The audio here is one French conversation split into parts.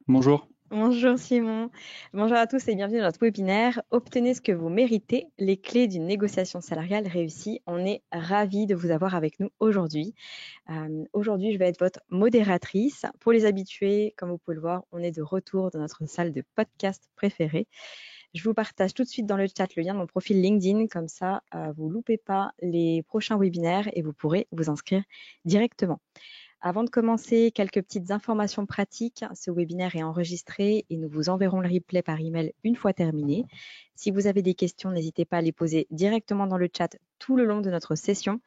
Bonjour. Bonjour Simon, bonjour à tous et bienvenue dans notre webinaire Obtenez ce que vous méritez, les clés d'une négociation salariale réussie. On est ravis de vous avoir avec nous aujourd'hui. Aujourd'hui, je vais être votre modératrice. Pour les habitués, comme vous pouvez le voir, on est de retour dans notre salle de podcast préférée. Je vous partage tout de suite dans le chat le lien de mon profil LinkedIn, comme ça, vous ne loupez pas les prochains webinaires et vous pourrez vous inscrire directement. Avant de commencer, quelques petites informations pratiques. Ce webinaire est enregistré et nous vous enverrons le replay par email une fois terminé. Si vous avez des questions, n'hésitez pas à les poser directement dans le chat tout le long de notre session.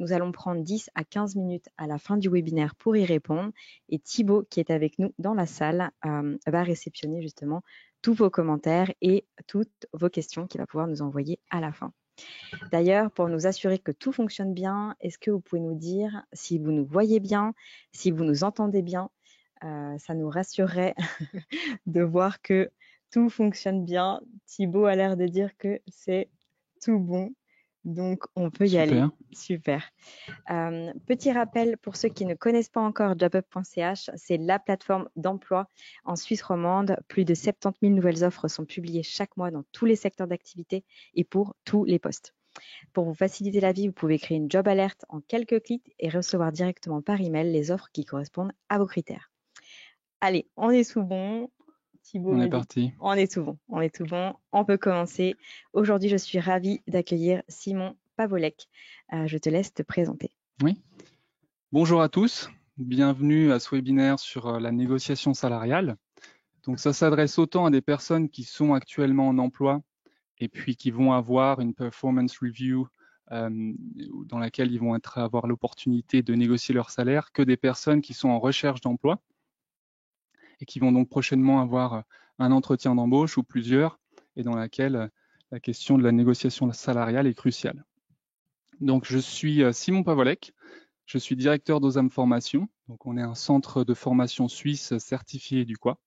Nous allons prendre 10 à 15 minutes à la fin du webinaire pour y répondre. Et Thibaut, qui est avec nous dans la salle, va réceptionner justement tous vos commentaires et toutes vos questions qu'il va pouvoir nous envoyer à la fin. D'ailleurs, pour nous assurer que tout fonctionne bien, est-ce que vous pouvez nous dire si vous nous voyez bien, si vous nous entendez bien? Ça nous rassurerait de voir que tout fonctionne bien. Thibaut a l'air de dire que c'est tout bon, donc on peut y aller. Super. Super. Petit rappel pour ceux qui ne connaissent pas encore jobup.ch, c'est la plateforme d'emploi en Suisse romande. Plus de 70 000 nouvelles offres sont publiées chaque mois dans tous les secteurs d'activité et pour tous les postes. Pour vous faciliter la vie, vous pouvez créer une job alerte en quelques clics et recevoir directement par email les offres qui correspondent à vos critères. Allez, on est tout bon. Thibaut On est me dit, parti. on est tout bon, on est tout bon, on peut commencer. Aujourd'hui, je suis ravie d'accueillir Simon Pavolek. Je te laisse te présenter. Oui. Bonjour à tous. Bienvenue à ce webinaire sur la négociation salariale. Donc, ça s'adresse autant à des personnes qui sont actuellement en emploi et puis qui vont avoir une performance review dans laquelle ils vont avoir l'opportunité de négocier leur salaire que des personnes qui sont en recherche d'emploi et qui vont donc prochainement avoir un entretien d'embauche ou plusieurs et dans laquelle la question de la négociation salariale est cruciale. Donc, je suis Simon Pavolek. Je suis directeur d'OSAM Formation. Donc, on est un centre de formation suisse certifié du quoi.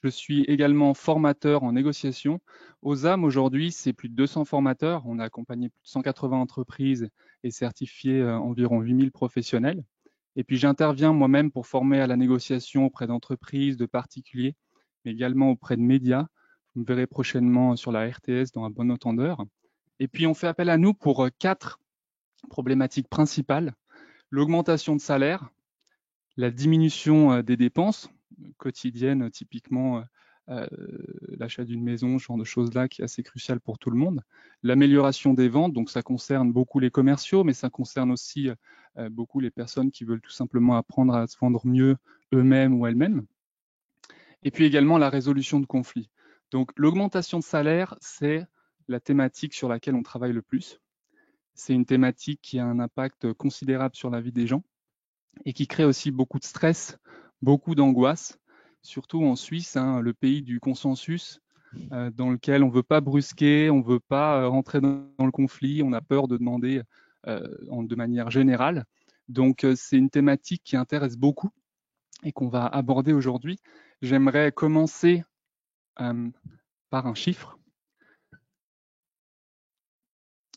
Je suis également formateur en négociation. OSAM, aujourd'hui, c'est plus de 200 formateurs. On a accompagné plus de 180 entreprises et certifié environ 8000 professionnels. Et puis, j'interviens moi-même pour former à la négociation auprès d'entreprises, de particuliers, mais également auprès de médias. Vous me verrez prochainement sur la RTS dans un bon entendeur. Et puis, on fait appel à nous pour 4 problématiques principales. L'augmentation de salaire, la diminution des dépenses quotidiennes, typiquement l'achat d'une maison, ce genre de choses-là qui est assez crucial pour tout le monde. L'amélioration des ventes, donc ça concerne beaucoup les commerciaux, mais ça concerne aussi beaucoup les personnes qui veulent tout simplement apprendre à se vendre mieux eux-mêmes ou elles-mêmes. Et puis également la résolution de conflits. Donc l'augmentation de salaire, c'est la thématique sur laquelle on travaille le plus. C'est une thématique qui a un impact considérable sur la vie des gens et qui crée aussi beaucoup de stress, beaucoup d'angoisse, surtout en Suisse, hein, le pays du consensus, dans lequel on ne veut pas brusquer, on ne veut pas rentrer dans le conflit, on a peur de demander de manière générale. Donc c'est une thématique qui intéresse beaucoup et qu'on va aborder aujourd'hui. J'aimerais commencer par un chiffre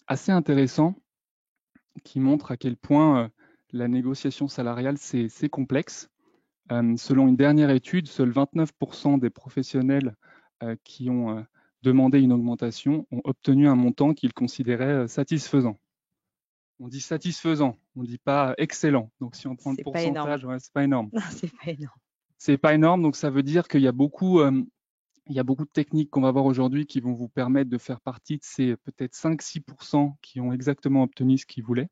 assez intéressant qui montre à quel point la négociation salariale, c'est complexe. Selon une dernière étude, seuls 29% des professionnels qui ont demandé une augmentation ont obtenu un montant qu'ils considéraient satisfaisant. On dit satisfaisant, on ne dit pas excellent. Donc si on prend le C'est pas énorme. pourcentage, ouais, c'est pas énorme. Non, c'est pas énorme. C'est pas énorme, donc ça veut dire qu'il y a beaucoup de techniques qu'on va voir aujourd'hui qui vont vous permettre de faire partie de ces peut-être 5-6% qui ont exactement obtenu ce qu'ils voulaient.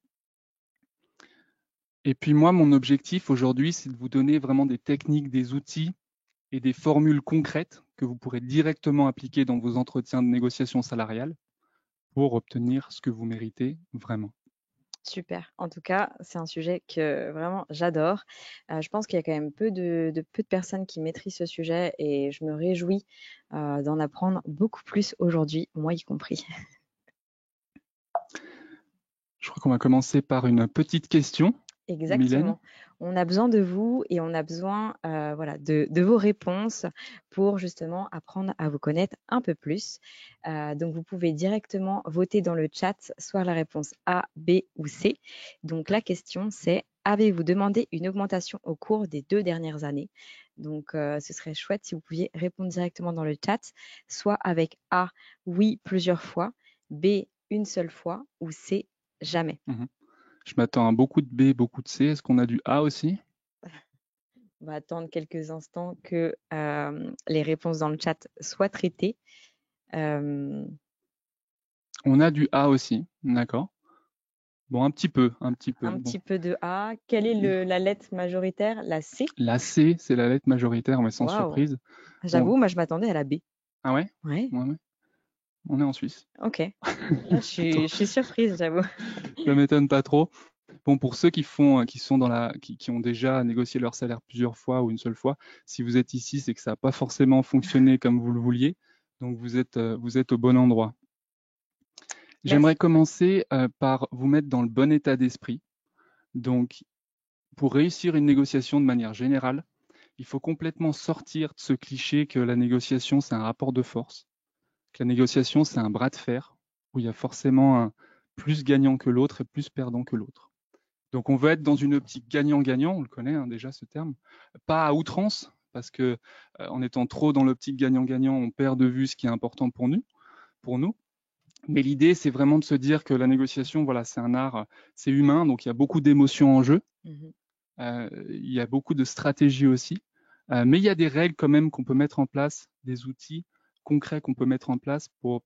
Et puis moi, mon objectif aujourd'hui, c'est de vous donner vraiment des techniques, des outils et des formules concrètes que vous pourrez directement appliquer dans vos entretiens de négociation salariale pour obtenir ce que vous méritez vraiment. Super. En tout cas, c'est un sujet que vraiment j'adore. Je pense qu'il y a quand même peu de personnes qui maîtrisent ce sujet et je me réjouis d'en apprendre beaucoup plus aujourd'hui, moi y compris. Je crois qu'on va commencer par une petite question, Mylène. Exactement. On a besoin de vous et on a besoin voilà, de vos réponses pour justement apprendre à vous connaître un peu plus. Donc, vous pouvez directement voter dans le chat, soit la réponse A, B ou C. Donc, la question, c'est avez-vous demandé une augmentation au cours des 2 dernières années? Donc, ce serait chouette si vous pouviez répondre directement dans le chat, soit avec A, oui, plusieurs fois, B, une seule fois ou C, jamais. Mhm. Je m'attends à beaucoup de B, beaucoup de C. Est-ce qu'on a du A aussi? On va attendre quelques instants que les réponses dans le chat soient traitées. Euh, On a du A aussi, d'accord. Bon, un petit peu, un petit peu. un Bon. petit peu de A. Quelle est la lettre majoritaire? La C? La C, c'est la lettre majoritaire, mais sans Waouh! surprise. Bon, J'avoue, moi je m'attendais à la B. ah ouais? Ouais, Ouais, ouais. On est en Suisse. ok. Là, je suis surprise, j'avoue. Ça m'étonne pas trop. Bon, pour ceux qui font, qui sont dans qui ont déjà négocié leur salaire plusieurs fois ou une seule fois, si vous êtes ici, c'est que ça n'a pas forcément fonctionné comme vous le vouliez. Donc vous êtes au bon endroit. Merci. J'aimerais commencer par vous mettre dans le bon état d'esprit. Donc, pour réussir une négociation de manière générale, il faut complètement sortir de ce cliché que la négociation, c'est un rapport de force, que la négociation, c'est un bras de fer, où il y a forcément un plus gagnant que l'autre et plus perdant que l'autre. Donc on veut être dans une optique gagnant-gagnant, on le connaît hein, déjà ce terme, pas à outrance, parce que en étant trop dans l'optique gagnant-gagnant, on perd de vue ce qui est important pour nous. Mais l'idée, c'est vraiment de se dire que la négociation, voilà, c'est un art, c'est humain, donc il y a beaucoup d'émotions en jeu, Mhm. il y a beaucoup de stratégies aussi, mais il y a des règles quand même qu'on peut mettre en place, des outils concrets qu'on peut mettre en place pour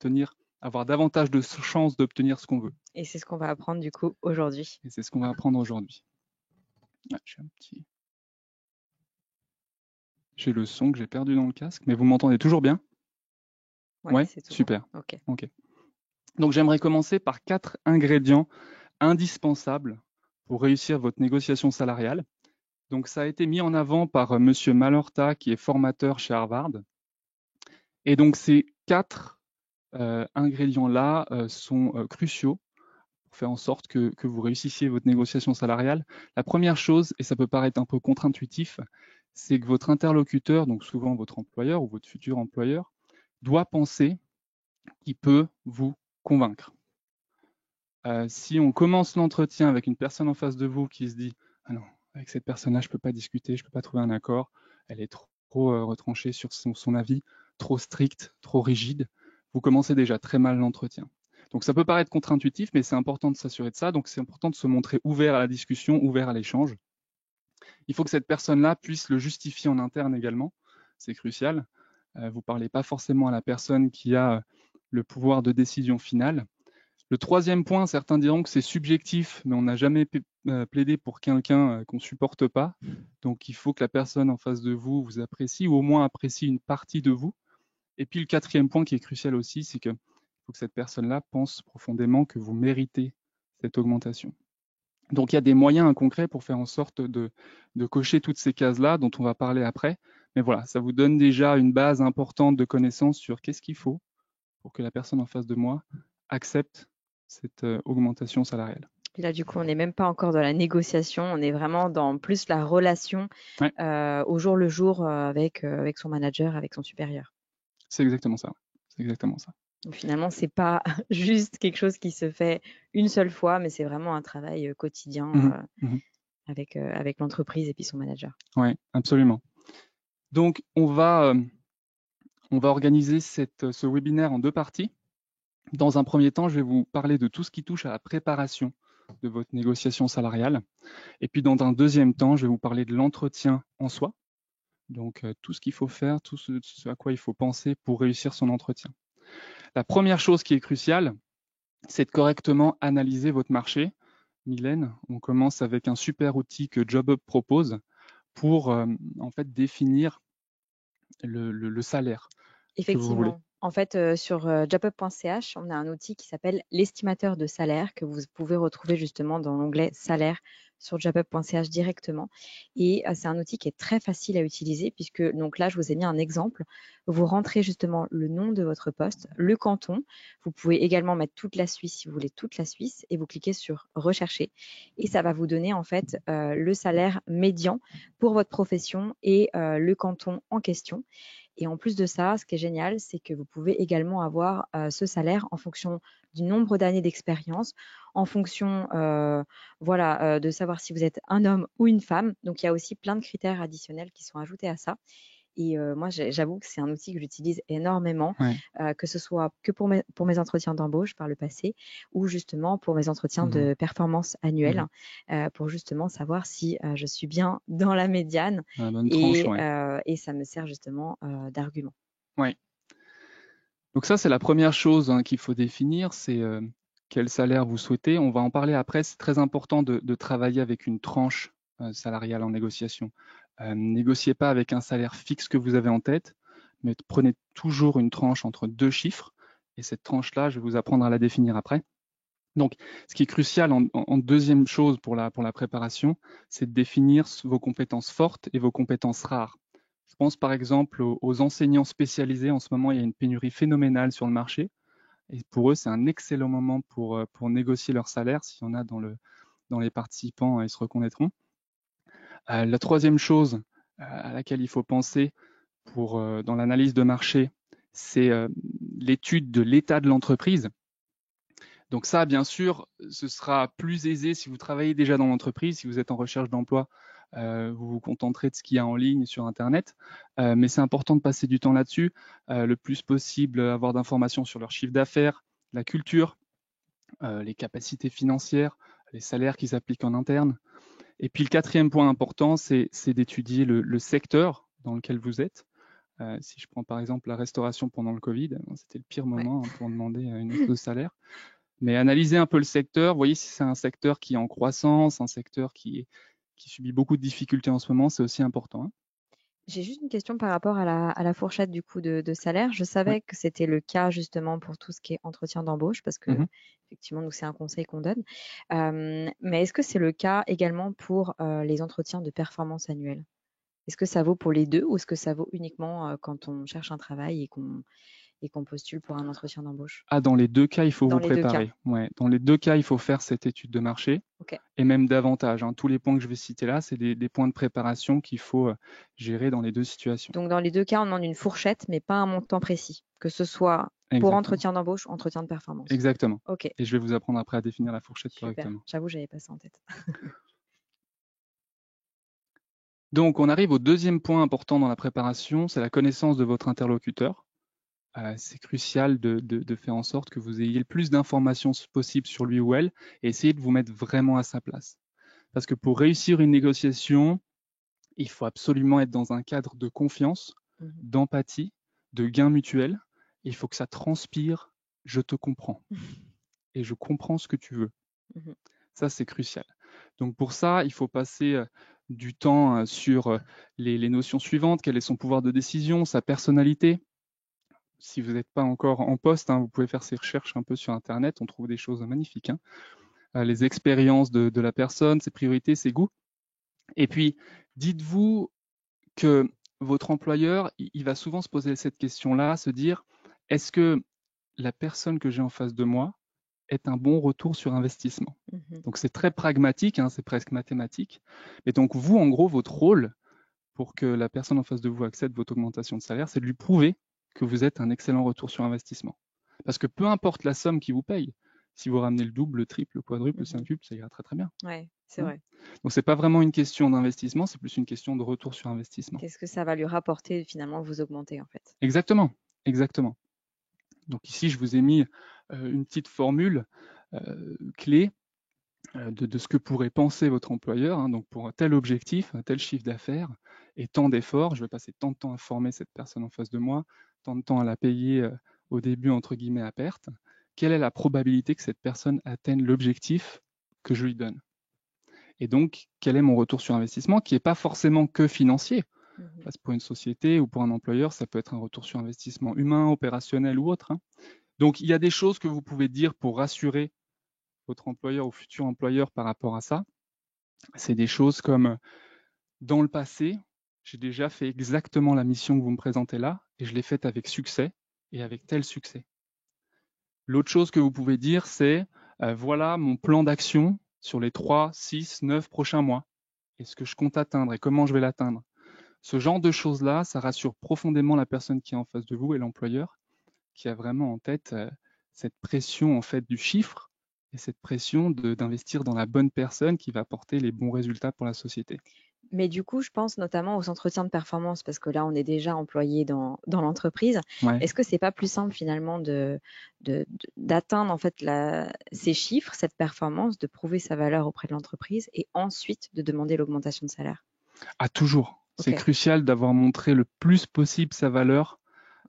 avoir davantage de chances d'obtenir ce qu'on veut. Et c'est ce qu'on va apprendre du coup aujourd'hui. Et c'est ce qu'on va apprendre aujourd'hui. Ah, j'ai le son que j'ai perdu dans le casque, mais vous m'entendez toujours bien? Ouais, Ouais, c'est tout bon. super. Ok. Ok. Donc j'aimerais commencer par 4 ingrédients indispensables pour réussir votre négociation salariale. Donc ça a été mis en avant par Monsieur Malhorta, qui est formateur chez Harvard. Et donc ces 4 ingrédients-là sont cruciaux pour faire en sorte que vous réussissiez votre négociation salariale. La première chose, et ça peut paraître un peu contre-intuitif, c'est que votre interlocuteur, donc souvent votre employeur ou votre futur employeur, doit penser qu'il peut vous convaincre. Si on commence l'entretien avec une personne en face de vous qui se dit ah non, avec cette personne-là, je ne peux pas discuter, je ne peux pas trouver un accord, elle est trop retranchée sur son avis, trop stricte, trop rigide, vous commencez déjà très mal l'entretien. Donc ça peut paraître contre-intuitif, mais c'est important de s'assurer de ça. Donc c'est important de se montrer ouvert à la discussion, ouvert à l'échange. Il faut que cette personne-là puisse le justifier en interne également. C'est crucial. Vous ne parlez pas forcément à la personne qui a le pouvoir de décision finale. Le troisième point, certains diront que c'est subjectif, mais on n'a jamais plaidé pour quelqu'un qu'on ne supporte pas. Donc il faut que la personne en face de vous vous apprécie ou au moins apprécie une partie de vous. Et puis le quatrième point qui est crucial aussi, c'est qu'il faut que cette personne-là pense profondément que vous méritez cette augmentation. Donc il y a des moyens concrets pour faire en sorte de cocher toutes ces cases-là dont on va parler après. Mais voilà, ça vous donne déjà une base importante de connaissances sur qu'est-ce qu'il faut pour que la personne en face de moi accepte cette augmentation salariale. Et là, du coup, on n'est même pas encore dans la négociation, on est vraiment dans plus la relation Ouais, au jour le jour avec son manager, avec son supérieur. c'est exactement ça. C'est exactement ça. Donc, finalement, c'est pas juste quelque chose qui se fait une seule fois, mais c'est vraiment un travail quotidien Mhm, mhm. avec l'entreprise et puis son manager. Ouais, absolument. Donc, on va organiser ce webinaire en deux parties. Dans un premier temps, je vais vous parler de tout ce qui touche à la préparation de votre négociation salariale. Et puis, dans un deuxième temps, je vais vous parler de l'entretien en soi. Donc, tout ce qu'il faut faire, tout ce à quoi il faut penser pour réussir son entretien. La première chose qui est cruciale, c'est de correctement analyser votre marché. Mylène, on commence avec un super outil que JobUp propose pour en fait définir le salaire que vous voulez. Effectivement. En fait, sur jobup.ch, on a un outil qui s'appelle l'estimateur de salaire que vous pouvez retrouver justement dans l'onglet salaire sur jobup.ch directement. Et c'est un outil qui est très facile à utiliser puisque, donc là, je vous ai mis un exemple. Vous rentrez justement le nom de votre poste, le canton. Vous pouvez également mettre toute la Suisse si vous voulez toute la Suisse et vous cliquez sur rechercher. Et ça va vous donner en fait le salaire médian pour votre profession et le canton en question. Et en plus de ça, ce qui est génial, c'est que vous pouvez également avoir ce salaire en fonction du nombre d'années d'expérience, en fonction voilà, de savoir si vous êtes un homme ou une femme. Donc, il y a aussi plein de critères additionnels qui sont ajoutés à ça. Et moi, j'avoue que c'est un outil que j'utilise énormément, Ouais. que ce soit que pour mes entretiens d'embauche par le passé ou justement pour mes entretiens Mhm. de performance annuels, Mhm. pour justement savoir si je suis bien dans la médiane La bonne tranche, ouais. et ça me sert justement d'argument. Ouais. Donc ça, c'est la première chose qu'il faut définir, c'est quel salaire vous souhaitez. On va en parler après. C'est très important de travailler avec une tranche salariale en négociation. Négociez pas avec un salaire fixe que vous avez en tête, mais prenez toujours une tranche entre deux chiffres. Et cette tranche-là, je vais vous apprendre à la définir après. Donc, ce qui est crucial en deuxième chose pour la préparation, c'est de définir vos compétences fortes et vos compétences rares. Je pense par exemple aux enseignants spécialisés. En ce moment, il y a une pénurie phénoménale sur le marché. Et pour eux, c'est un excellent moment pour négocier leur salaire. S'il y en a dans les participants, ils se reconnaîtront. La troisième chose à laquelle il faut penser dans l'analyse de marché, c'est l'étude de l'état de l'entreprise. Donc ça, bien sûr, ce sera plus aisé si vous travaillez déjà dans l'entreprise, si vous êtes en recherche d'emploi, vous vous contenterez de ce qu'il y a en ligne sur Internet. Mais c'est important de passer du temps là-dessus, le plus possible, avoir d'informations sur leur chiffre d'affaires, la culture, les capacités financières, les salaires qu'ils appliquent en interne. Et puis le quatrième point important, c'est d'étudier le secteur dans lequel vous êtes. Si je prends par exemple la restauration pendant le Covid, c'était le pire Ouais. moment pour demander une hausse de salaire. Mais analysez un peu le secteur, voyez si c'est un secteur qui est en croissance, un secteur qui subit beaucoup de difficultés en ce moment, c'est aussi important. Hein. J'ai juste une question par rapport à la fourchette du coup de salaire. Je Ouais. savais que c'était le cas justement pour tout ce qui est entretien d'embauche parce que Mhm. effectivement, nous, c'est un conseil qu'on donne. Mais est-ce que c'est le cas également pour les entretiens de performance annuelle? Est-ce que ça vaut pour les deux ou est-ce que ça vaut uniquement quand on cherche un travail et qu'on postule pour un entretien d'embauche? Ah, dans les deux cas, il faut Dans vous les deux cas. préparer. Ouais. Dans les deux cas, il faut faire cette étude de marché OK. et même davantage. Hein. Tous les points que je vais citer là, c'est des points de préparation qu'il faut gérer dans les deux situations. Donc, dans les deux cas, on demande une fourchette, mais pas un montant précis, que ce soit pour Exactement. entretien d'embauche ou entretien de performance. Exactement. OK, Et je vais vous apprendre après à définir la fourchette super. correctement. J'avoue, j'avais pas ça en tête. Donc, on arrive au deuxième point important dans la préparation, c'est la connaissance de votre interlocuteur. C'est crucial de faire en sorte que vous ayez le plus d'informations possible sur lui ou elle et essayer de vous mettre vraiment à sa place. Parce que pour réussir une négociation, il faut absolument être dans un cadre de confiance, Mhm. d'empathie, de gain mutuel. Il faut que ça transpire, je te comprends et je comprends ce que tu veux. Mhm. Ça, c'est crucial. Donc pour ça, il faut passer du temps sur les notions suivantes, quel est son pouvoir de décision, sa personnalité. Si vous n'êtes pas encore en poste, hein, vous pouvez faire ces recherches un peu sur Internet, on trouve des choses magnifiques. Hein. Les expériences de la personne, ses priorités, ses goûts. Et puis, dites-vous que votre employeur, il va souvent se poser cette question-là, se dire, est-ce que la personne que j'ai en face de moi est un bon retour sur investissement? Mhm. Donc c'est très pragmatique, hein, c'est presque mathématique. Et donc vous, en gros, votre rôle pour que la personne en face de vous accepte votre augmentation de salaire, c'est de lui prouver que vous êtes un excellent retour sur investissement. Parce que peu importe la somme qu'il vous paye, si vous ramenez le double, le triple, le quadruple, le Mhm. quintuple, ça ira très très bien. Ouais, c'est Hein. vrai. Donc c'est pas vraiment une question d'investissement, c'est plus une question de retour sur investissement. Qu'est-ce que ça va lui rapporter finalement vous augmenter en fait? Exactement, exactement. Donc ici, je vous ai mis une petite formule clé de ce que pourrait penser votre employeur. Hein. Donc pour un tel objectif, un tel chiffre d'affaires et tant d'efforts, je vais passer tant de temps à former cette personne en face de moi, tant de temps à la payer au début, entre guillemets, à perte. Quelle est la probabilité que cette personne atteigne l'objectif que je lui donne? Et donc, quel est mon retour sur investissement qui n'est pas forcément que financier? Mhm. Parce que pour une société ou pour un employeur, ça peut être un retour sur investissement humain, opérationnel ou autre. Hein. Donc, il y a des choses que vous pouvez dire pour rassurer votre employeur ou futur employeur par rapport à ça. C'est des choses comme dans le passé, j'ai déjà fait exactement la mission que vous me présentez là et je l'ai faite avec succès et avec tel succès. L'autre chose que vous pouvez dire, c'est voilà mon plan d'action sur les 3, 6, 9 prochains mois et ce que je compte atteindre et comment je vais l'atteindre. Ce genre de choses-là, ça rassure profondément la personne qui est en face de vous et l'employeur qui a vraiment en tête cette pression en fait du chiffre et cette pression d'investir dans la bonne personne qui va apporter les bons résultats pour la société. Mais du coup, je pense notamment aux entretiens de performance, parce que là, on est déjà employé dans l'entreprise. Ouais. Est-ce que c'est pas plus simple finalement d'atteindre en fait ces chiffres, cette performance, de prouver sa valeur auprès de l'entreprise et ensuite de demander l'augmentation de salaire? Ah, toujours. C'est Ok, crucial d'avoir montré le plus possible sa valeur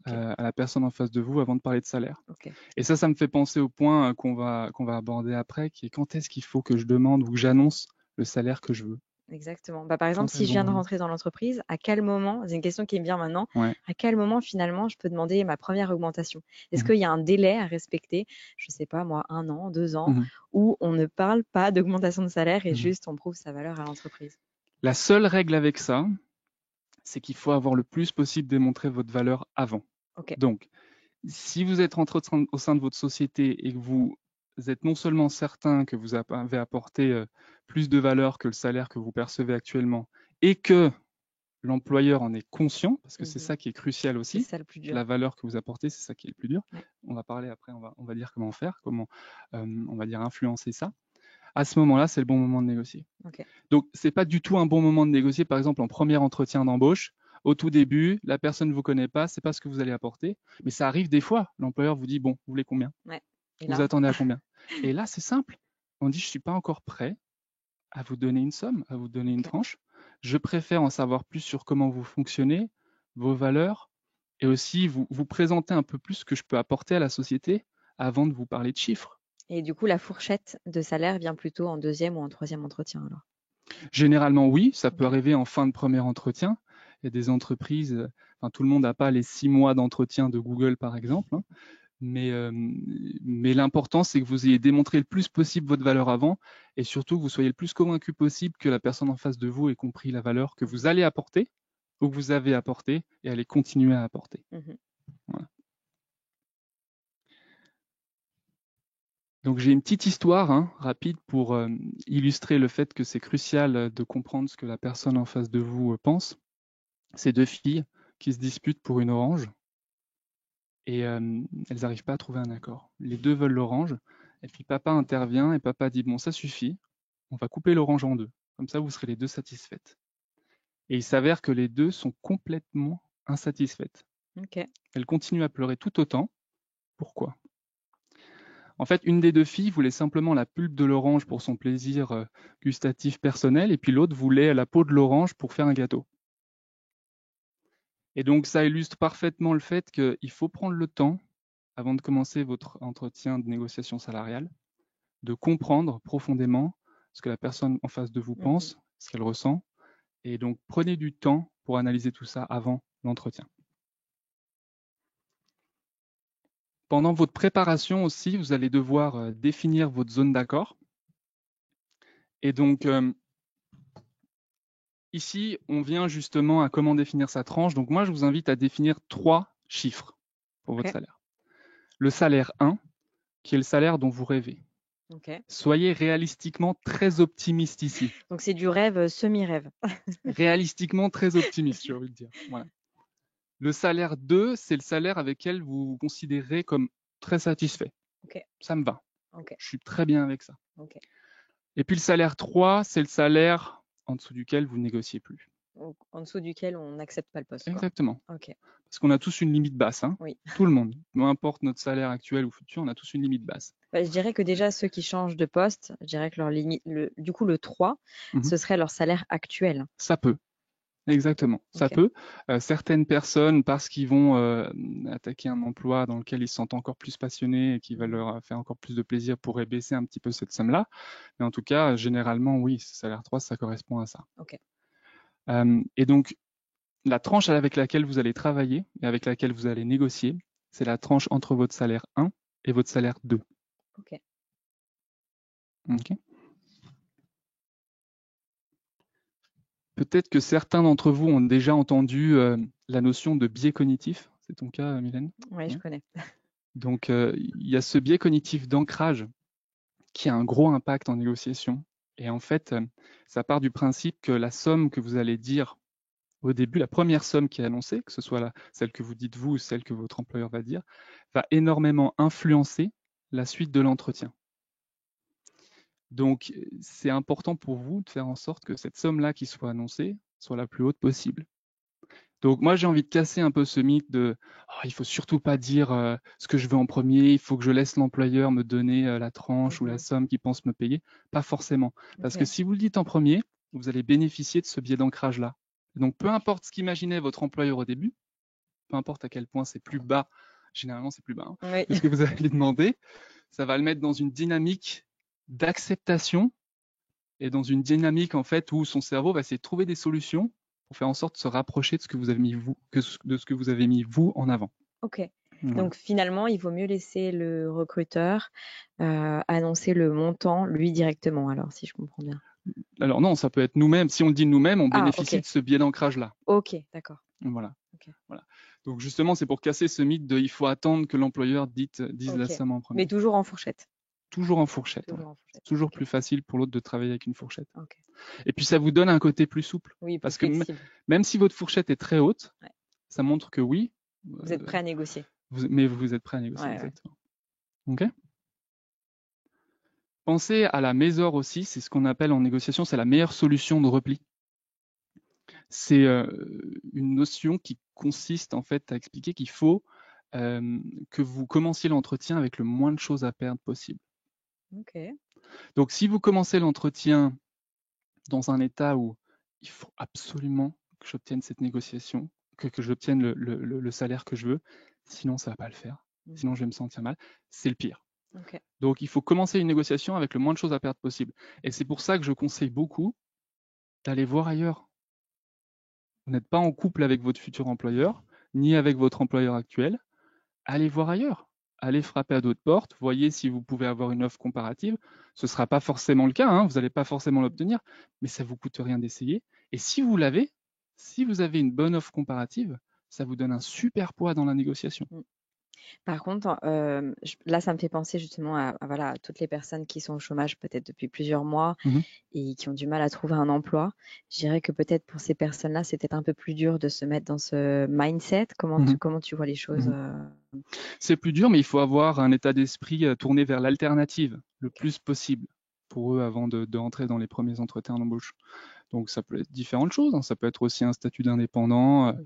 ok, à la personne en face de vous avant de parler de salaire. ok. Et ça me fait penser au point qu'on va aborder après, qui est quand est-ce qu'il faut que je demande ou que j'annonce le salaire que je veux. Exactement. Bah, par exemple, Quand est si le je bon viens de moment? rentrer dans l'entreprise, à quel moment, c'est une question qui me vient maintenant, Ouais. à quel moment finalement je peux demander ma première augmentation? Est-ce Mhm. qu'il y a un délai à respecter, je sais pas moi, 1 an, 2 ans, Mhm. où on ne parle pas d'augmentation de salaire et Mhm. juste on prouve sa valeur à l'entreprise? La seule règle avec ça, c'est qu'il faut avoir le plus possible démontré votre valeur avant. Ok. Donc, si vous êtes rentré au sein de votre société et que vous êtes non seulement certain que vous avez apporté plus de valeur que le salaire que vous percevez actuellement et que l'employeur en est conscient, parce que c'est Mhm. ça qui est crucial C'est aussi, ça le plus la dur. valeur que vous apportez, c'est ça qui est le plus dur. Ouais. On va parler après, on va dire comment faire, comment on va dire influencer ça. À ce moment-là, c'est le bon moment de négocier. Ok. Donc, c'est pas du tout un bon moment de négocier, par exemple, en premier entretien d'embauche. Au tout début, la personne ne vous connaît pas, c'est pas ce que vous allez apporter, mais ça arrive des fois. L'employeur vous dit, bon, vous voulez combien? Ouais. Et Vous là, attendez à combien? Et là, c'est simple. On dit, je suis pas encore prêt à vous donner une somme, à vous donner une ok. tranche. Je préfère en savoir plus sur comment vous fonctionnez, vos valeurs, et aussi vous présenter un peu plus ce que je peux apporter à la société avant de vous parler de chiffres. Et du coup, la fourchette de salaire vient plutôt en deuxième ou en troisième entretien alors. Généralement, oui, ça peut Ok. arriver en fin de premier entretien. Il y a des entreprises, enfin, tout le monde n'a pas les 6 mois d'entretien de Google, par exemple, hein, mais l'important, c'est que vous ayez démontré le plus possible votre valeur avant et surtout que vous soyez le plus convaincu possible que la personne en face de vous ait compris la valeur que vous Mhm. allez apporter ou que vous avez apporté et allez continuer à apporter. Mhm. Voilà. Donc j'ai une petite histoire rapide pour illustrer le fait que c'est crucial de comprendre ce que la personne en face de vous pense. C'est deux filles qui se disputent pour une orange et elles n'arrivent pas à trouver un accord. Les deux veulent l'orange et puis papa intervient et papa dit bon ça suffit, on va couper l'orange en deux. Comme ça vous serez les deux satisfaites. Et il s'avère que les deux sont complètement insatisfaites. Ok. Elles continuent à pleurer tout autant. Pourquoi? En fait, une des deux filles voulait simplement la pulpe de l'orange pour son plaisir gustatif personnel et puis l'autre voulait la peau de l'orange pour faire un gâteau. Et donc ça illustre parfaitement le fait qu'il faut prendre le temps, avant de commencer votre entretien de négociation salariale, de comprendre profondément ce que la personne en face de vous Mhm. pense, ce qu'elle ressent, et donc prenez du temps pour analyser tout ça avant l'entretien. Pendant votre préparation aussi, vous allez devoir définir votre zone d'accord. Et donc ici, on vient justement à comment définir sa tranche. Donc moi, je vous invite à définir 3 chiffres pour votre Ok. salaire. Le salaire 1, qui est le salaire dont vous rêvez. Ok. Soyez réalistiquement très optimiste ici. Donc c'est du rêve, semi-rêve. Réalistiquement très optimiste, j'ai envie de dire. Voilà. Le salaire 2, c'est le salaire avec lequel vous vous considérez comme très satisfait. Ok. Ça me va. Ok. Je suis très bien avec ça. Ok. Et puis le salaire 3, c'est le salaire en dessous duquel vous négociez plus. Donc, en dessous duquel on n'accepte pas le poste, quoi. Exactement. Ok. Parce qu'on a tous une limite basse. Oui. Tout le monde. Peu importe notre salaire actuel ou futur, on a tous une limite basse. Bah, je dirais que déjà ceux qui changent de poste, je dirais que leur limite, du coup le 3, Mhm. ce serait leur salaire actuel. Ça peut. Exactement, ça Ok. peut. Certaines personnes, parce qu'ils vont attaquer un emploi dans lequel ils se sentent encore plus passionnés et qui va Mhm. leur faire encore plus de plaisir, pourraient baisser un petit peu cette somme-là. Mais en tout cas, généralement, oui, salaire 3, ça correspond à ça. Ok. Et donc, la tranche avec laquelle vous allez travailler et avec laquelle vous allez négocier, c'est la tranche entre votre salaire 1 et votre salaire 2. Ok. Ok. Peut-être que certains d'entre vous ont déjà entendu la notion de biais cognitif. C'est ton cas, Mylène? Ouais, je Ouais. connais. Donc, il y a ce biais cognitif d'ancrage qui a un gros impact en négociation. Et en fait, ça part du principe que la somme que vous allez dire au début, la première somme qui est annoncée, que ce soit celle que vous dites vous ou celle que votre employeur va dire, va énormément influencer la suite de l'entretien. Donc, c'est important pour vous de faire en sorte que cette somme-là qui soit annoncée soit la plus haute possible. Donc, moi, j'ai envie de casser un peu ce mythe de oh, il faut surtout pas dire ce que je veux en premier, il faut que je laisse l'employeur me donner la tranche ou la somme qu'il pense me payer. Pas forcément. Parce que si vous le dites en premier, vous allez bénéficier de ce biais d'ancrage-là. Donc, peu importe ce qu'imaginait votre employeur au début, peu importe à quel point c'est plus bas, généralement c'est plus bas, que ce que vous allez lui demander, ça va le mettre dans une dynamique d'acceptation et dans une dynamique en fait où son cerveau va essayer de trouver des solutions pour faire en sorte de se rapprocher de ce que vous avez mis vous en avant. Ok. Voilà. Donc finalement, il vaut mieux laisser le recruteur annoncer le montant lui directement, alors si je comprends bien. Alors non, ça peut être nous-mêmes. Si on le dit nous-mêmes, on bénéficie Ok. de ce biais d'ancrage-là. Ok, d'accord. Voilà. Ok. Voilà. Donc justement, c'est pour casser ce mythe de il faut attendre que l'employeur dise la Ok. somme en premier. Mais toujours en fourchette. Toujours en fourchette. Toujours Ouais. en fourchette. C'est toujours Ok. plus facile pour l'autre de travailler avec une fourchette. Ok. Et puis ça vous donne un côté plus souple. Oui, plus Parce que flexible. même si votre fourchette est très haute, Ouais. ça montre que oui, Vous êtes prêt à négocier. mais vous êtes prêt à négocier, Ouais, ouais. exactement. Ok. Pensez à la mésor aussi, c'est ce qu'on appelle en négociation, c'est la meilleure solution de repli. C'est une notion qui consiste en fait à expliquer qu'il faut que vous commenciez l'entretien avec le moins de choses à perdre possible. Ok. Donc si vous commencez l'entretien dans un état où il faut absolument que j'obtienne cette négociation, que j'obtienne le salaire que je veux, sinon ça va pas le faire, sinon je vais me sentir mal, c'est le pire. Ok. Donc il faut commencer une négociation avec le moins de choses à perdre possible. Et c'est pour ça que je conseille beaucoup d'aller voir ailleurs. Vous n'êtes pas en couple avec votre futur employeur, ni avec votre employeur actuel. Allez voir ailleurs. Allez frapper à d'autres portes. Voyez si vous pouvez avoir une offre comparative. Ce ne sera pas forcément le cas, hein, vous n'allez pas forcément l'obtenir, mais ça ne vous coûte rien d'essayer. Et si vous l'avez, si vous avez une bonne offre comparative, ça vous donne un super poids dans la négociation. Par contre, là, ça me fait penser justement voilà, à toutes les personnes qui sont au chômage peut-être depuis plusieurs mois Mhm. et qui ont du mal à trouver un emploi. Je dirais que peut-être pour ces personnes-là, c'est peut-être un peu plus dur de se mettre dans ce mindset. Mhm. Comment tu vois les choses Mhm. C'est plus dur, mais il faut avoir un état d'esprit tourné vers l'alternative le Ok. plus possible pour eux avant de rentrer dans les premiers entretiens d'embauche. Donc ça peut être différentes choses, hein. Ça peut être aussi un statut d'indépendant. Mhm.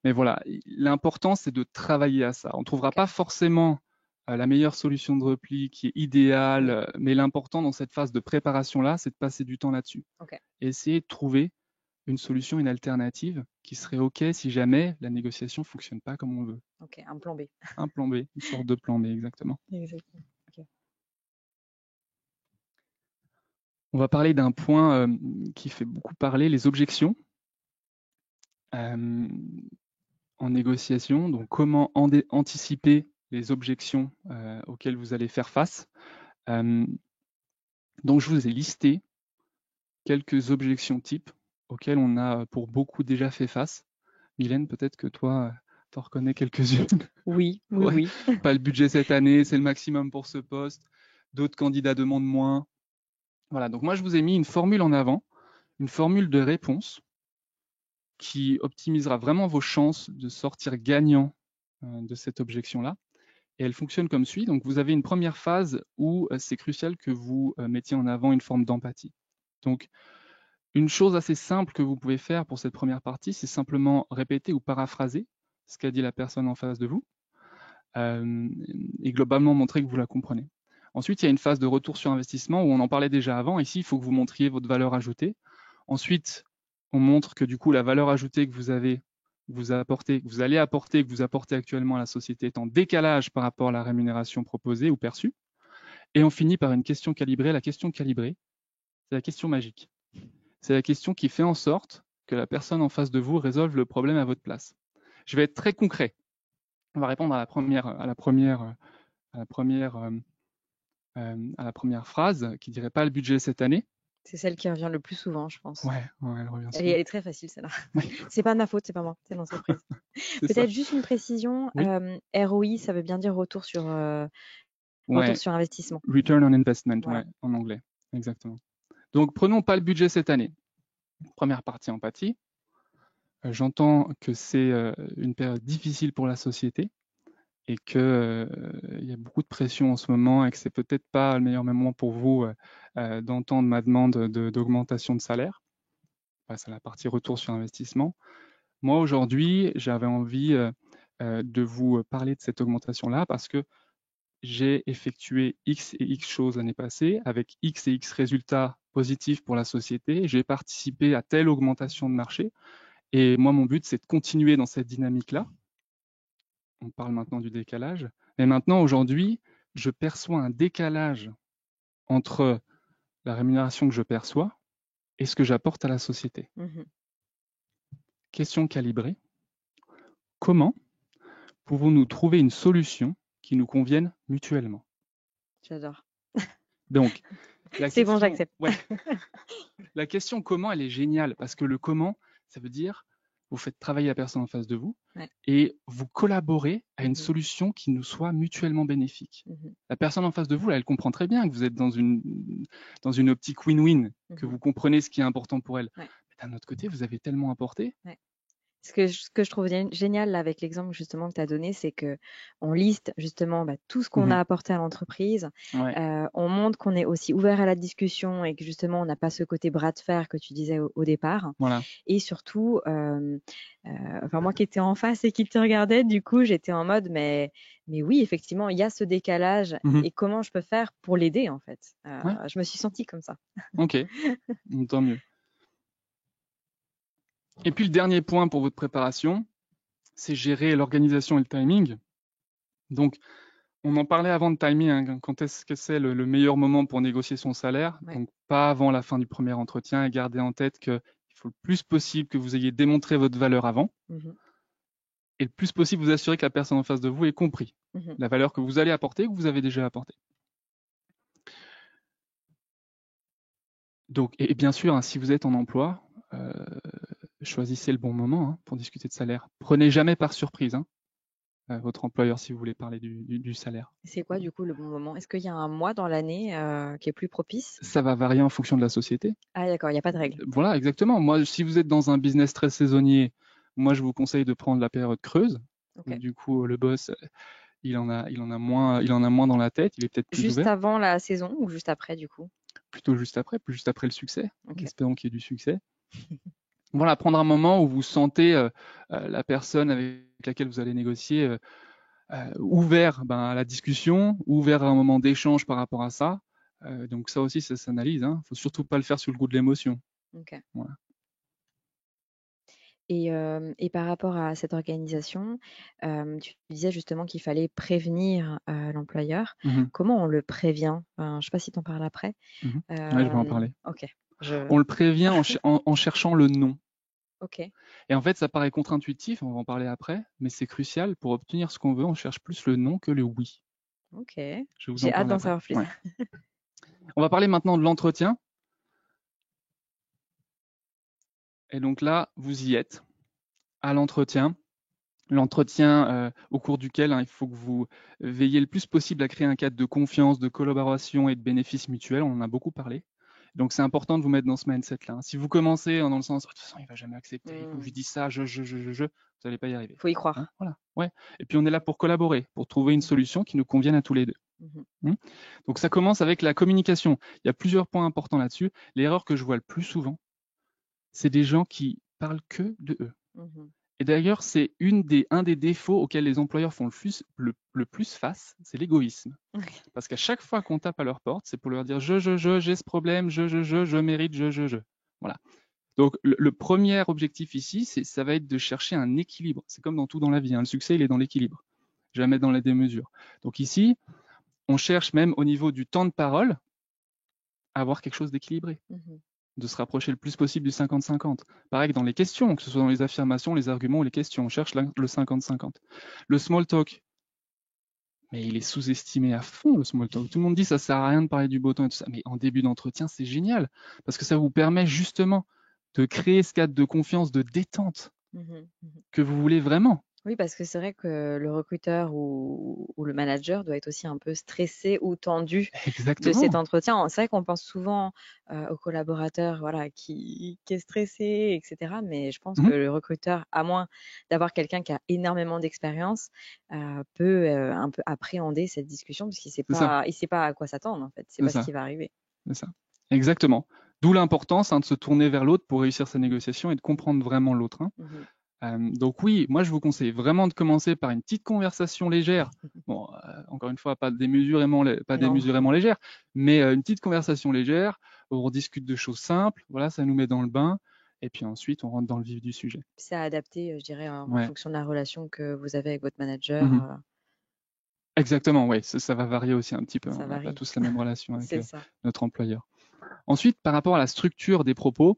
Mais voilà, l'important c'est de travailler à ça. On ne trouvera Ok. pas forcément la meilleure solution de repli qui est idéale, Oui. mais l'important dans cette phase de préparation-là, c'est de passer du temps là-dessus. Ok. Et essayer de trouver une solution, une alternative qui serait OK si jamais la négociation ne fonctionne pas comme on veut. Ok. Un plan B. Un plan B, une sorte de plan B exactement. Exactement. Ok. On va parler d'un point qui fait beaucoup parler, les objections euh, en négociation. Donc, comment anticiper les objections auxquelles vous allez faire face. Euh, donc, je vous ai listé quelques objections types auxquelles on a pour beaucoup déjà fait face. Mylène, peut-être que toi, t'en reconnais quelques-unes. Oui, oui, Ouais, oui. pas le budget cette année, c'est le maximum pour ce poste. D'autres candidats demandent moins. Voilà, donc moi je vous ai mis une formule en avant, une formule de réponse qui optimisera vraiment vos chances de sortir gagnant de cette objection-là. Et elle fonctionne comme suit. Donc, vous avez une première phase où c'est crucial que vous mettiez en avant une forme d'empathie. Donc, une chose assez simple que vous pouvez faire pour cette première partie, c'est simplement répéter ou paraphraser ce qu'a dit la personne en face de vous et globalement montrer que vous la comprenez. Ensuite, il y a une phase de retour sur investissement où on en parlait déjà avant. Ici, il faut que vous montriez votre valeur ajoutée. Ensuite, on montre que du coup, la valeur ajoutée que vous avez, vous apportez, que vous allez apporter, que vous apportez actuellement à la société est en décalage par rapport à la rémunération proposée ou perçue. Et on finit par une question calibrée. La question calibrée, c'est la question magique. C'est la question qui fait en sorte que la personne en face de vous résolve le problème à votre place. Je vais être très concret. On va répondre à la première phrase qui dirait pas le budget cette année. C'est celle qui revient le plus souvent, je pense. Ouais, ouais, elle revient Elle est, souvent. elle est très facile, celle-là. Oui, C'est pas de ma faute, c'est pas moi, c'est l'entreprise. c'est ça. Peut-être juste une précision. Oui, ROI, ça veut bien dire retour ouais, sur investissement. return on investment, Voilà. ouais, en anglais, exactement. Donc prenons pas le budget cette année. Première partie empathie. J'entends que c'est une période difficile pour la société et que il y a beaucoup de pression en ce moment et que c'est peut-être pas le meilleur moment pour vous d'entendre ma demande d'augmentation de salaire. On passe à la partie retour sur investissement. Moi, aujourd'hui, j'avais envie de vous parler de cette augmentation-là parce que j'ai effectué X et X choses l'année passée avec X et X résultats positifs pour la société. J'ai participé à telle augmentation de marché. Et moi, mon but, c'est de continuer dans cette dynamique-là. On parle maintenant du décalage. Mais maintenant, aujourd'hui, je perçois un décalage entre la rémunération que je perçois et ce que j'apporte à la société. Question calibrée. Comment pouvons-nous trouver une solution qui nous convienne mutuellement? J'adore. Donc, c'est bon, j'accepte. Ouais, la question comment, elle est géniale parce que le comment, ça veut dire vous faites travailler la personne en face de vous et vous collaborez à une solution qui nous soit mutuellement bénéfique. La personne en face de vous, là, elle comprend très bien que vous êtes dans une optique win-win, que vous comprenez ce qui est important pour elle. Mais d'un autre côté, vous avez tellement apporté. Ce que je trouve génial là, avec l'exemple justement que tu as donné, c'est qu'on liste justement tout ce qu'on a apporté à l'entreprise. On montre qu'on est aussi ouvert à la discussion et que justement on n'a pas ce côté bras de fer que tu disais au départ. Voilà. Et surtout, enfin moi qui étais en face et qui te regardais, du coup j'étais en mode mais oui effectivement il y a ce décalage et comment je peux faire pour l'aider en fait. Je me suis sentie comme ça. Ok, tant mieux. Et puis le dernier point pour votre préparation, c'est gérer l'organisation et le timing. Donc, on en parlait avant de timing, hein, quand est-ce que c'est le meilleur moment pour négocier son salaire. Donc, pas avant la fin du premier entretien et garder en tête qu'il faut le plus possible que vous ayez démontré votre valeur avant et le plus possible vous assurer que la personne en face de vous ait compris la valeur que vous allez apporter ou que vous avez déjà apportée. Donc, et bien sûr, hein, si vous êtes en emploi, choisissez le bon moment pour discuter de salaire. Prenez jamais par surprise votre employeur si vous voulez parler du salaire. C'est quoi du coup le bon moment? Est-ce qu'il y a un mois dans l'année qui est plus propice? Ça va varier en fonction de la société. Ah d'accord, il n'y a pas de règle. Voilà, exactement. Moi, si vous êtes dans un business très saisonnier, moi je vous conseille de prendre la période creuse. Donc, du coup, le boss, il en a moins dans la tête, il est peut-être plus ouvert. Juste avant la saison ou juste après du coup? Plutôt juste après le succès. Espérons qu'il y ait du succès. Voilà, prendre un moment où vous sentez la personne avec laquelle vous allez négocier ouvert à la discussion, ouvert à un moment d'échange par rapport à ça. Donc ça aussi, ça s'analyse. Il ne faut surtout pas le faire sous le goût de l'émotion. Voilà. Et par rapport à cette organisation, tu disais justement qu'il fallait prévenir l'employeur. Comment on le prévient? Je ne sais pas si tu en parles après. Oui, je vais en parler. Okay. On le prévient en cherchant le nom. Ok. Et en fait, ça paraît contre-intuitif, on va en parler après, mais c'est crucial. Pour obtenir ce qu'on veut, on cherche plus le non que le oui. Ok. J'ai hâte d'en savoir plus. Ouais. On va parler maintenant de l'entretien. Et donc là, vous y êtes, à l'entretien. L'entretien au cours duquel il faut que vous veillez le plus possible à créer un cadre de confiance, de collaboration et de bénéfices mutuels. On en a beaucoup parlé. Donc, c'est important de vous mettre dans ce mindset-là. Si vous commencez dans le sens, de toute façon, il ne va jamais accepter, il faut que je lui dise ça, vous n'allez pas y arriver. Il faut y croire. Voilà. Ouais. Et puis, on est là pour collaborer, pour trouver une solution qui nous convienne à tous les deux. Donc, ça commence avec la communication. Il y a plusieurs points importants là-dessus. L'erreur que je vois le plus souvent, c'est des gens qui parlent que de eux. Et d'ailleurs, c'est un des défauts auxquels les employeurs font le plus face, c'est l'égoïsme. Parce qu'à chaque fois qu'on tape à leur porte, c'est pour leur dire j'ai ce problème, je mérite, je. Voilà. Donc, le premier objectif ici, ça va être de chercher un équilibre. C'est comme dans tout dans la vie, le succès, il est dans l'équilibre, jamais dans la démesure. Donc ici, on cherche même au niveau du temps de parole à avoir quelque chose d'équilibré. De se rapprocher le plus possible du 50-50. Pareil que dans les questions, que ce soit dans les affirmations, les arguments ou les questions, on cherche le 50-50. Le small talk, mais il est sous-estimé à fond, le small talk. Tout le monde dit ça sert à rien de parler du beau temps et tout ça, mais en début d'entretien, c'est génial, parce que ça vous permet justement de créer ce cadre de confiance, de détente que vous voulez vraiment. Oui, parce que c'est vrai que le recruteur ou le manager doit être aussi un peu stressé ou tendu de cet Exactement. entretien. C'est vrai qu'on pense souvent au collaborateur voilà, qui est stressé, etc. Mais je pense que Mhm. le recruteur, à moins d'avoir quelqu'un qui a énormément d'expérience, peut un peu appréhender cette discussion parce qu'il C'est ça, il sait pas à quoi s'attendre en fait. Il sait c'est pas ce ça, qui va arriver. c'est ça. Exactement. D'où l'importance de se tourner vers l'autre pour réussir sa négociation et de comprendre vraiment l'autre, hein. Mhm. Donc oui, moi je vous conseille vraiment de commencer par une petite conversation légère. Bon, encore une fois, pas Non, démesurément légère, mais une petite conversation légère où on discute de choses simples. Voilà, ça nous met dans le bain. Et puis ensuite, on rentre dans le vif du sujet. c'est à adapter, je dirais, en Ouais. fonction de la relation que vous avez avec votre manager. Mhm. Exactement, oui, ça va varier aussi un petit peu, hein. Ça On n'a pas varie. tous la même relation avec C'est ça. notre employeur. Ensuite, par rapport à la structure des propos,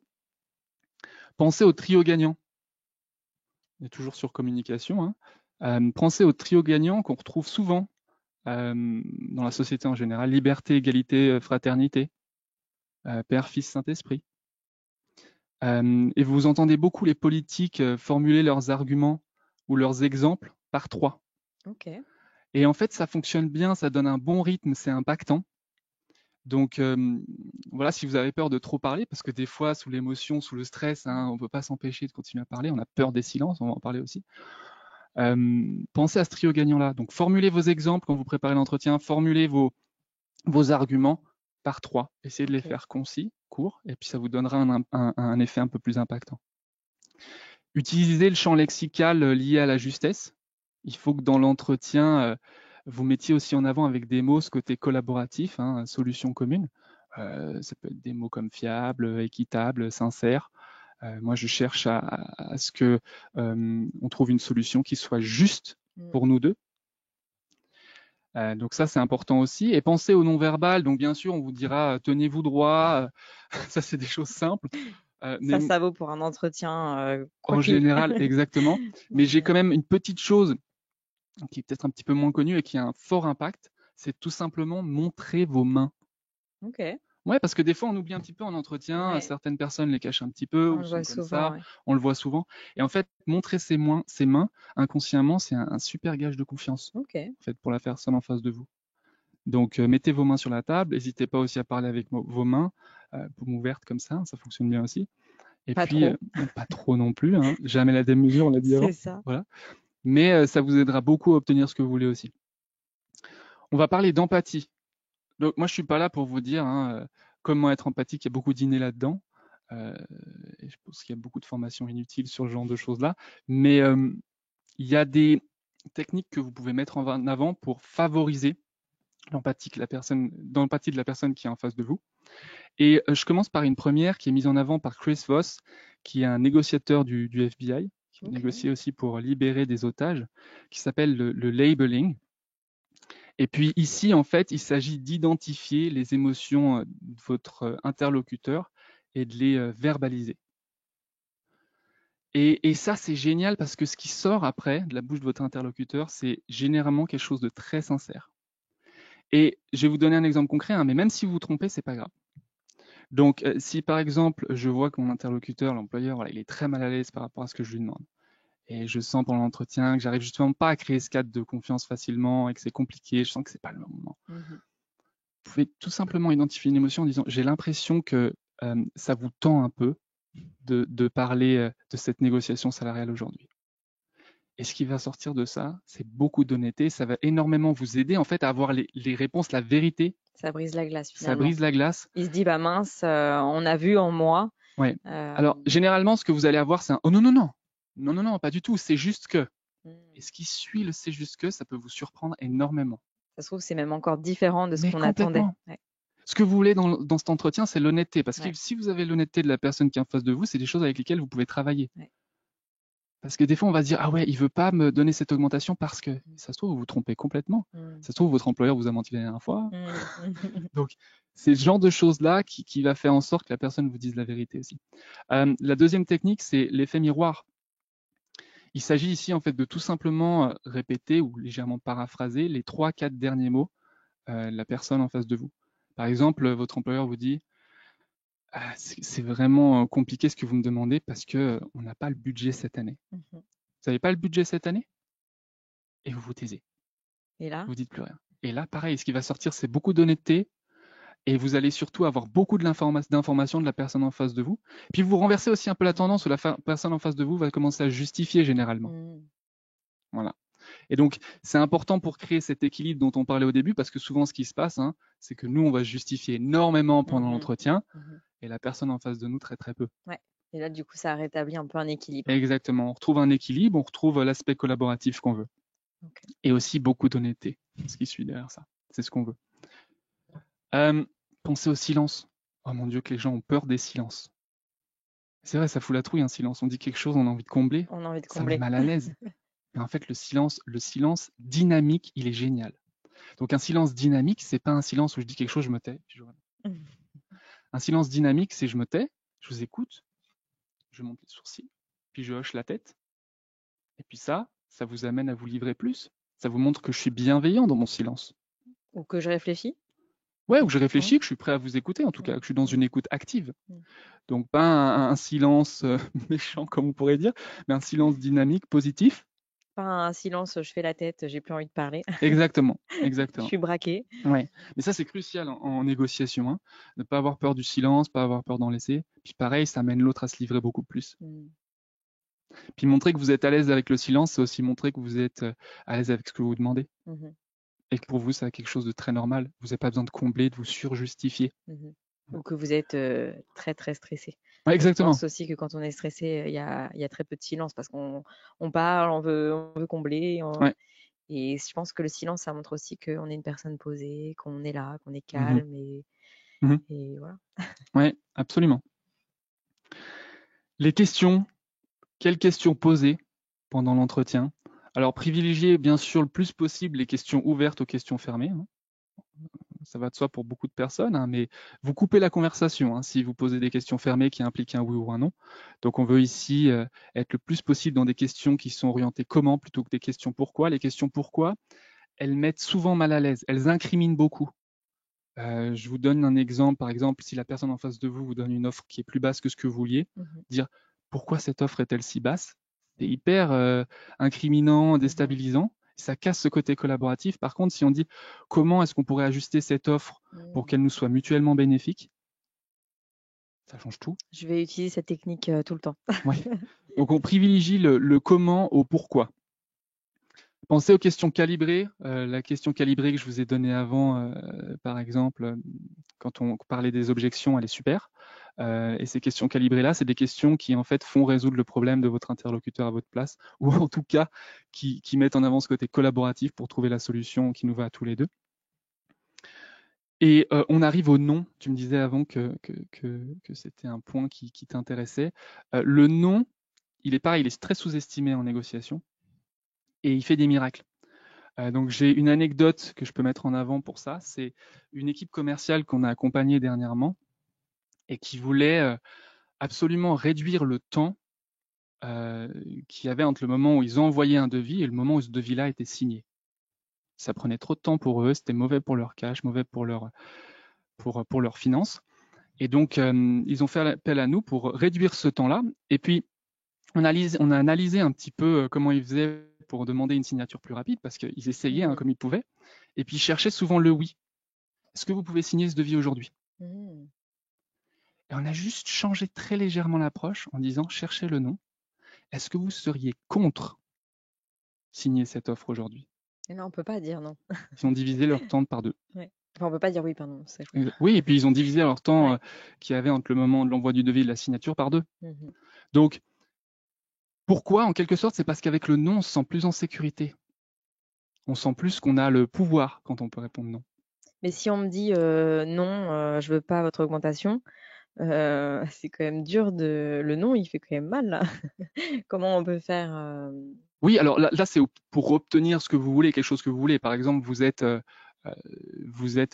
pensez au trio gagnant. On est toujours sur communication, hein. Pensez au trio gagnant qu'on retrouve souvent dans la société en général, liberté, égalité, fraternité, Père, Fils, Saint-Esprit. Et vous entendez beaucoup les politiques formuler leurs arguments ou leurs exemples par trois. Ok. Et en fait, ça fonctionne bien, ça donne un bon rythme, c'est impactant. Donc voilà, si vous avez peur de trop parler, parce que des fois, sous l'émotion, sous le stress, hein, on ne peut pas s'empêcher de continuer à parler, on a peur des silences, on va en parler aussi. Pensez à ce trio gagnant-là. Donc formulez vos exemples quand vous préparez l'entretien, formulez vos arguments par trois. Essayez de les Ok. faire concis, courts, et puis ça vous donnera un effet un peu plus impactant. Utilisez le champ lexical lié à la justesse. Il faut que dans l'entretien, vous mettiez aussi en avant avec des mots ce côté collaboratif, hein, solution commune. Ça peut être des mots comme fiable, équitable, sincère. Moi, je cherche à ce que on trouve une solution qui soit juste Mm. pour nous deux. Donc ça, c'est important aussi. Et pensez au non-verbal. Donc bien sûr, on vous dira tenez-vous droit. Ça, c'est des choses simples. Mais Ça vaut pour un entretien, quoi en qu'il. général, exactement. Mais j'ai quand même une petite chose qui est peut-être un petit peu moins connue et qui a un fort impact. C'est tout simplement montrer vos mains. Ok. Ouais, parce que des fois, on oublie un petit peu en entretien. Ouais. Certaines personnes les cachent un petit peu On ou le sont voit comme souvent, ça. ouais. On le voit souvent. Et en fait, montrer ses mains inconsciemment, c'est un super gage de confiance Ok. en fait, pour la personne en face de vous. Donc, mettez vos mains sur la table. N'hésitez pas aussi à parler avec vos mains, paumes ouvertes comme ça fonctionne bien aussi. Et Pas puis, trop. pas trop non plus, hein, jamais la démesure, on l'a dit C'est avant. ça. Voilà. Mais ça vous aidera beaucoup à obtenir ce que vous voulez aussi. On va parler d'empathie. Donc, moi, je suis pas là pour vous dire hein, comment être empathique. Il y a beaucoup d'innés là-dedans. Euh, et je pense qu'il y a beaucoup de formations inutiles sur ce genre de choses-là. Mais il y a des techniques que vous pouvez mettre en avant pour favoriser l'empathie de la personne qui est en face de vous. Et je commence par une première qui est mise en avant par Chris Voss, qui est un négociateur du FBI, qui Ok. négocie aussi pour libérer des otages, qui s'appelle le labeling. Et puis ici, en fait, il s'agit d'identifier les émotions de votre interlocuteur et de les verbaliser. Et ça, c'est génial parce que ce qui sort après de la bouche de votre interlocuteur, c'est généralement quelque chose de très sincère. Et je vais vous donner un exemple concret, hein, mais même si vous vous trompez, c'est pas grave. Donc, si par exemple, je vois que mon interlocuteur, l'employeur, voilà, il est très mal à l'aise par rapport à ce que je lui demande, et je sens pendant l'entretien que j'arrive justement pas à créer ce cadre de confiance facilement et que c'est compliqué, je sens que c'est pas le moment. Mhm. Vous pouvez tout simplement identifier une émotion en disant j'ai l'impression que ça vous tend un peu de parler de cette négociation salariale aujourd'hui. Et ce qui va sortir de ça, c'est beaucoup d'honnêteté. Ça va énormément vous aider en fait à avoir les réponses, la vérité. Ça brise la glace Ça finalement. brise la glace. Il se dit, bah mince, on a vu en moi. Ouais. euh, Alors généralement, ce que vous allez avoir, c'est un oh non non non, non non non, pas du tout. C'est juste que. Et hmm. ce qui suit le c'est juste que, ça peut vous surprendre énormément. Ça se trouve, c'est même encore différent de ce Mais qu'on attendait. complètement. Ouais. Ce que vous voulez dans cet entretien, c'est l'honnêteté. Parce que Ouais. si vous avez l'honnêteté de la personne qui est en face de vous, c'est des choses avec lesquelles vous pouvez travailler. Ouais. Parce que des fois, on va se dire, ah ouais, il veut pas me donner cette augmentation parce que, ça se trouve, vous vous trompez complètement. Hmm. Ça se trouve, votre employeur vous a menti la dernière fois. Hmm. Donc, c'est ce genre de choses-là qui va faire en sorte que la personne vous dise la vérité aussi. La deuxième technique, c'est l'effet miroir. Il s'agit ici, en fait, de tout simplement répéter ou légèrement paraphraser les 3-4 derniers mots de la personne en face de vous. Par exemple, votre employeur vous dit, ah, c'est vraiment compliqué ce que vous me demandez parce que on n'a pas le budget cette année. Mhm. Vous n'avez pas le budget cette année? et vous vous taisez. Et là? Vous dites plus rien. Et là, pareil, ce qui va sortir, c'est beaucoup d'honnêteté et vous allez surtout avoir beaucoup d'informations de la personne en face de vous. Puis vous renversez aussi un peu la tendance où la personne en face de vous va commencer à justifier généralement. Mmh. Voilà. Et donc, c'est important pour créer cet équilibre dont on parlait au début, parce que souvent, ce qui se passe, hein, c'est que nous, on va justifier énormément pendant Mmh. l'entretien Mmh. et la personne en face de nous très très peu. Ouais. Et là, du coup, ça rétablit un peu un équilibre. Exactement. On retrouve un équilibre, on retrouve l'aspect collaboratif qu'on veut. OK. Et aussi beaucoup d'honnêteté, ce qui suit derrière ça. C'est ce qu'on veut. Pensez au silence. Oh mon Dieu, que les gens ont peur des silences. C'est vrai, ça fout la trouille un silence. On dit quelque chose, on a envie de combler, On a envie de ça met combler. mal à l'aise. Mais en fait, le silence dynamique, il est génial. Donc un silence dynamique, c'est pas un silence où je dis quelque chose, je me tais. Un silence dynamique, c'est je me tais, je vous écoute, je monte les sourcils, puis je hoche la tête. Et puis ça vous amène à vous livrer plus. Ça vous montre que je suis bienveillant dans mon silence. Ou que je réfléchis. Ouais, ou que je Mmh. réfléchis, que je suis prêt à vous écouter, en tout cas, Mmh. que je suis dans Mmh. une écoute active. Mmh. Donc pas un silence méchant, comme on pourrait dire, mais un silence dynamique, positif. Pas un silence, je fais la tête, j'ai plus envie de parler. Exactement, Je exactement. suis braquée. Ouais. Mais ça, c'est crucial en négociation, hein. Ne pas avoir peur du silence, pas avoir peur d'en laisser. Puis pareil, ça amène l'autre à se livrer beaucoup plus. Mmh. Puis montrer que vous êtes à l'aise avec le silence, c'est aussi montrer que vous êtes à l'aise avec ce que vous demandez. Mmh. Et que pour vous, c'est quelque chose de très normal. Vous n'avez pas besoin de combler, de vous surjustifier. Mmh. Ou que vous êtes, très, très stressé. Ouais, Et je exactement. pense aussi que quand on est stressé, il y a très peu de silence parce qu'on parle, on veut combler, Ouais. et je pense que le silence, ça montre aussi qu'on est une personne posée, qu'on est là, qu'on est Mhm. calme Mhm. et voilà. Ouais, absolument. Les questions, quelles questions poser pendant l'entretien? Alors, privilégiez bien sûr le plus possible les questions ouvertes aux questions fermées, hein. Ça va de soi pour beaucoup de personnes, hein, mais vous coupez la conversation hein, si vous posez des questions fermées qui impliquent un oui ou un non. Donc on veut ici être le plus possible dans des questions qui sont orientées comment plutôt que des questions pourquoi. Les questions pourquoi, elles mettent souvent mal à l'aise, elles incriminent beaucoup. Je vous donne un exemple, par exemple, si la personne en face de vous vous donne une offre qui est plus basse que ce que vous vouliez, Mmh. dire pourquoi cette offre est-elle si basse? C'est hyper incriminant, Mmh. déstabilisant. Ça casse ce côté collaboratif. Par contre, si on dit comment est-ce qu'on pourrait ajuster cette offre pour Mmh. qu'elle nous soit mutuellement bénéfique, ça change tout. Je vais utiliser cette technique, tout le temps. Ouais. Donc on privilégie le comment au pourquoi. Pensez aux questions calibrées. La question calibrée que je vous ai donnée avant, par exemple, quand on parlait des objections, elle est super. Et ces questions calibrées-là, c'est des questions qui en fait font résoudre le problème de votre interlocuteur à votre place, ou en tout cas qui mettent en avant ce côté collaboratif pour trouver la solution qui nous va à tous les deux. Et on arrive au non. Tu me disais avant que c'était un point qui t'intéressait. Le non, il est pareil, il est très sous-estimé en négociation et il fait des miracles. Donc j'ai une anecdote que je peux mettre en avant pour ça. C'est une équipe commerciale qu'on a accompagnée dernièrement et qui voulait absolument réduire le temps qu'il y avait entre le moment où ils ont envoyé un devis et le moment où ce devis-là était signé. Ça prenait trop de temps pour eux, c'était mauvais pour leur cash, mauvais pour leurs finances. Et donc, ils ont fait appel à nous pour réduire ce temps-là. Et puis, on a analysé un petit peu comment ils faisaient pour demander une signature plus rapide, parce qu'ils essayaient hein, Mmh. comme ils pouvaient. Et puis, ils cherchaient souvent le oui. Est-ce que vous pouvez signer ce devis aujourd'hui? Mmh. Et on a juste changé très légèrement l'approche en disant, cherchez le non. Est-ce que vous seriez contre signer cette offre aujourd'hui? Et là, on peut pas dire non. Ils ont divisé leur temps par deux. Ouais. Enfin, on peut pas dire oui, pardon, c'est je comprends. Oui, et puis ils ont divisé leur temps Ouais. qu'il y avait entre le moment de l'envoi du devis et de la signature par deux. Mmh. Donc, pourquoi? En quelque sorte, c'est parce qu'avec le non, on se sent plus en sécurité. On sent plus qu'on a le pouvoir quand on peut répondre non. Mais si on me dit, «Non, je veux pas votre augmentation», c'est quand même dur de le non, il fait quand même mal là. Comment on peut faire, Oui, alors là c'est pour obtenir ce que vous voulez, quelque chose que vous voulez. Par exemple,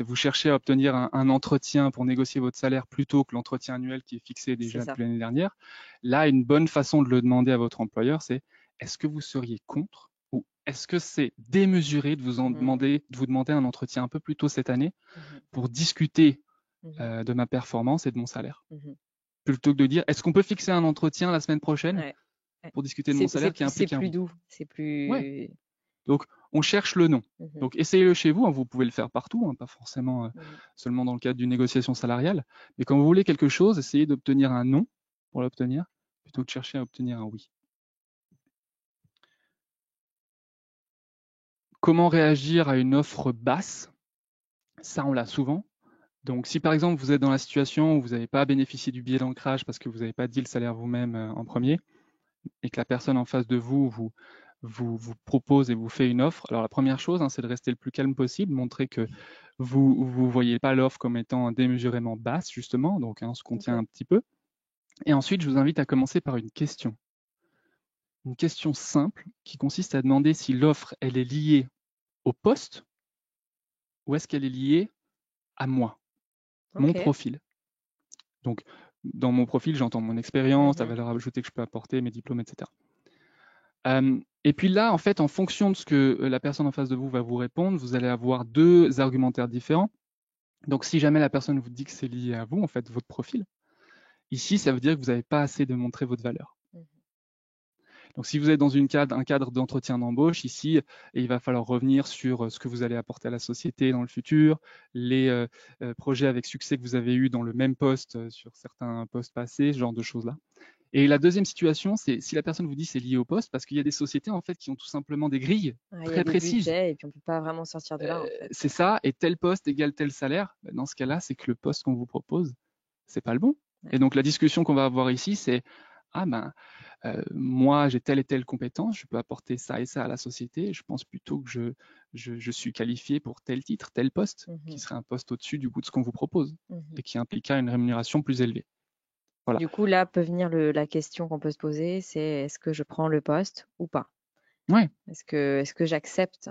vous cherchez à obtenir un entretien pour négocier votre salaire plutôt que l'entretien annuel qui est fixé c'est déjà ça. depuis l'année dernière. Là, une bonne façon de le demander à votre employeur, c'est est-ce que vous seriez contre ou est-ce que c'est démesuré de Mmh. vous demander un entretien un peu plus tôt cette année Mmh. pour discuter Mmh. de ma performance et de mon salaire? Mmh. Plutôt que de dire est-ce qu'on peut fixer un entretien la semaine prochaine Ouais, ouais. pour discuter de mon C'est salaire qui plus c'est implique un plus oui? doux, c'est Ouais. plus Donc on cherche le nom. Mhm. Donc essayez-le chez vous, hein, vous pouvez le faire partout, hein, pas forcément Mhm. seulement dans le cadre d'une négociation salariale. Mais quand vous voulez quelque chose, essayez d'obtenir un non pour l'obtenir, plutôt que de chercher à obtenir un oui. Comment réagir à une offre basse? Ça, on l'a souvent. Donc, si par exemple vous êtes dans la situation où vous n'avez pas bénéficié du billet d'ancrage parce que vous n'avez pas dit le salaire vous-même en premier, et que la personne en face de vous propose et vous fait une offre, alors la première chose, hein, c'est de rester le plus calme possible, montrer que vous ne voyez pas l'offre comme étant démesurément basse, justement, donc on se contient Ok. un petit peu. Et ensuite, je vous invite à commencer par une question. Une question simple qui consiste à demander si l'offre, elle est liée au poste ou est-ce qu'elle est liée à moi, mon Ok. profil. Donc, dans mon profil, j'entends mon expérience, la Mhm. valeur ajoutée que je peux apporter, mes diplômes, etc. Et puis là, en fait, en fonction de ce que la personne en face de vous va vous répondre, vous allez avoir deux argumentaires différents. Donc, si jamais la personne vous dit que c'est lié à vous, en fait, votre profil, ici, ça veut dire que vous n'avez pas assez de montrer votre valeur. Mhm. Donc, si vous êtes dans un cadre d'entretien d'embauche, ici, il va falloir revenir sur ce que vous allez apporter à la société dans le futur, les projets avec succès que vous avez eus dans le même poste, sur certains postes passés, ce genre de choses-là. Et la deuxième situation, c'est si la personne vous dit c'est lié au poste, parce qu'il y a des sociétés en fait qui ont tout simplement des grilles Ah, il y a très des précises. budgets et puis on peut pas vraiment sortir de là en fait. C'est ça, et tel poste égale tel salaire. Ben, dans ce cas-là, c'est que le poste qu'on vous propose, c'est pas le bon. Ouais. Et donc la discussion qu'on va avoir ici, c'est ah ben moi j'ai telle et telle compétence, je peux apporter ça et ça à la société. Je pense plutôt que je suis qualifié pour tel titre, tel poste, qui Mhm. serait un poste au-dessus du coup de ce qu'on vous propose Mhm. et qui impliquera une rémunération plus élevée. Voilà. Du coup, là peut venir la question qu'on peut se poser, c'est est-ce que je prends le poste ou pas? Ouais. Est-ce que j'accepte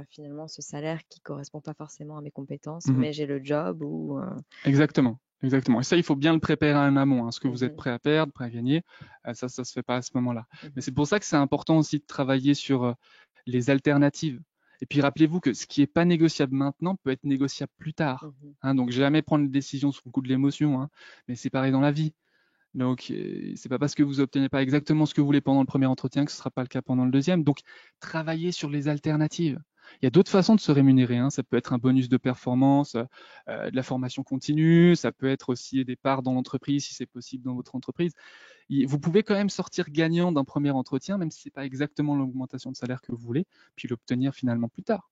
finalement ce salaire qui correspond pas forcément à mes compétences, Mhm. mais j'ai le job ou Exactement, exactement. Et ça, il faut bien le préparer en amont, hein, ce que vous êtes Mhm. prêt à perdre, prêt à gagner. Ça se fait pas à ce moment-là. Mais Mhm. c'est pour ça que c'est important aussi de travailler sur les alternatives. Et puis rappelez-vous que ce qui est pas négociable maintenant peut être négociable plus tard. Mhm. Hein, donc jamais prendre une décision sous le coup de l'émotion, hein, mais c'est pareil dans la vie. Donc c'est pas parce que vous obtenez pas exactement ce que vous voulez pendant le premier entretien que ce sera pas le cas pendant le deuxième. Donc travaillez sur les alternatives. Il y a d'autres façons de se rémunérer, hein. Ça peut être un bonus de performance, de la formation continue, ça peut être aussi des parts dans l'entreprise si c'est possible dans votre entreprise. Vous pouvez quand même sortir gagnant d'un premier entretien, même si c'est pas exactement l'augmentation de salaire que vous voulez, puis l'obtenir finalement plus tard.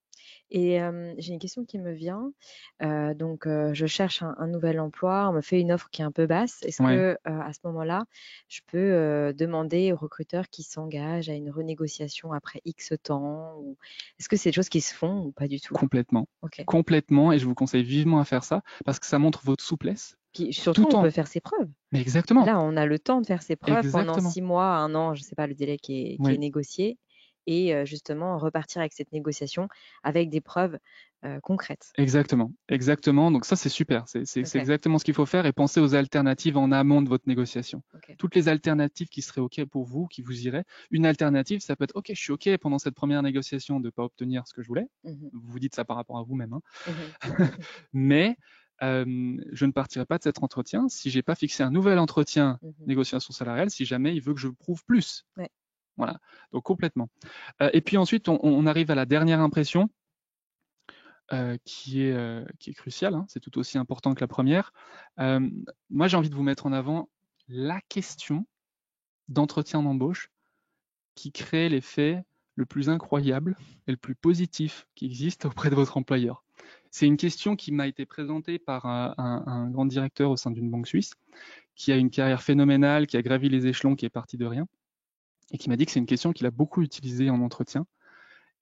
Et j'ai une question qui me vient. Donc, je cherche un nouvel emploi, on me fait une offre qui est un peu basse. Est-ce Ouais, que, à ce moment-là, je peux, demander au recruteur qui s'engage à une renégociation après X temps? Ou est-ce que c'est des choses qui se font ou pas du tout? complètement. OK. Complètement, et je vous conseille vivement à faire ça parce que ça montre votre souplesse, Puis surtout, tout on en. peut faire ses preuves. Mais exactement, Là, on a le temps de faire ses preuves pendant exactement. 6 mois, 1 an, je ne sais pas le délai qui est Oui. négocié et justement repartir avec cette négociation avec des preuves, concrètes. Exactement, exactement. Donc ça, c'est super. C'est OK, exactement ce qu'il faut faire et penser aux alternatives en amont de votre négociation. OK. Toutes les alternatives qui seraient OK pour vous, qui vous iraient. Une alternative, ça peut être OK, je suis OK pendant cette première négociation de ne pas obtenir ce que je voulais. Mmh. Vous vous dites ça par rapport à vous-même, hein. Mmh. Mais je ne partirai pas de cet entretien si j'ai pas fixé un nouvel entretien Mmh. négociation salariale, si jamais il veut que je prouve plus. Ouais. Voilà. Donc complètement. Et puis ensuite, on arrive à la dernière impression qui est cruciale, hein, c'est tout aussi important que la première. Euh, Moi, j'ai envie de vous mettre en avant la question d'entretien d'embauche qui crée l'effet le plus incroyable et le plus positif qui existe auprès de votre employeur. C'est une question qui m'a été présentée par un grand directeur au sein d'une banque suisse qui a une carrière phénoménale, qui a gravi les échelons, qui est parti de rien, et qui m'a dit que c'est une question qu'il a beaucoup utilisée en entretien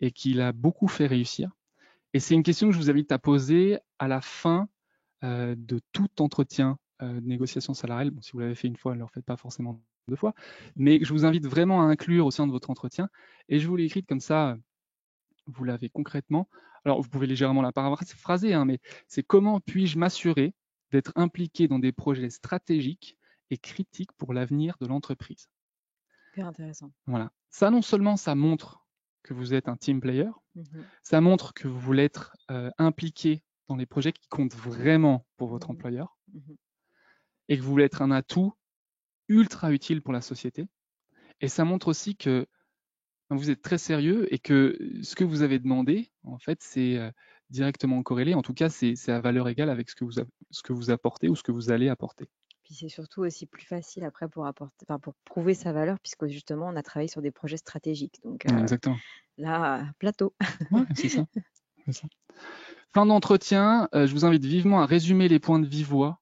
et qui l'a beaucoup fait réussir. Et c'est une question que je vous invite à poser à la fin de tout entretien de négociation salariale. Bon, si vous l'avez fait une fois, ne le refaites pas forcément deux fois, mais je vous invite vraiment à inclure au sein de votre entretien. Et je vous l'ai écrite comme ça, vous l'avez concrètement. Alors, vous pouvez légèrement la paraphraser, hein, mais c'est comment puis-je m'assurer d'être impliqué dans des projets stratégiques et critiques pour l'avenir de l'entreprise. Super intéressant. Voilà. Ça, non seulement ça montre que vous êtes un team player, Mmh. ça montre que vous voulez être impliqué dans les projets qui comptent vraiment pour votre Mmh. employeur Mmh. et que vous voulez être un atout ultra utile pour la société. Et ça montre aussi que vous êtes très sérieux et que ce que vous avez demandé, en fait, c'est directement corrélé. En tout cas, c'est à valeur égale avec ce que vous apportez ou ce que vous allez apporter. Puis c'est surtout aussi plus facile après pour apporter, enfin, pour prouver sa valeur, puisque justement, on a travaillé sur des projets stratégiques. Donc Exactement. là, plateau. Ouais, c'est ça. C'est ça. Fin d'entretien, je vous invite vivement à résumer les points de vive voix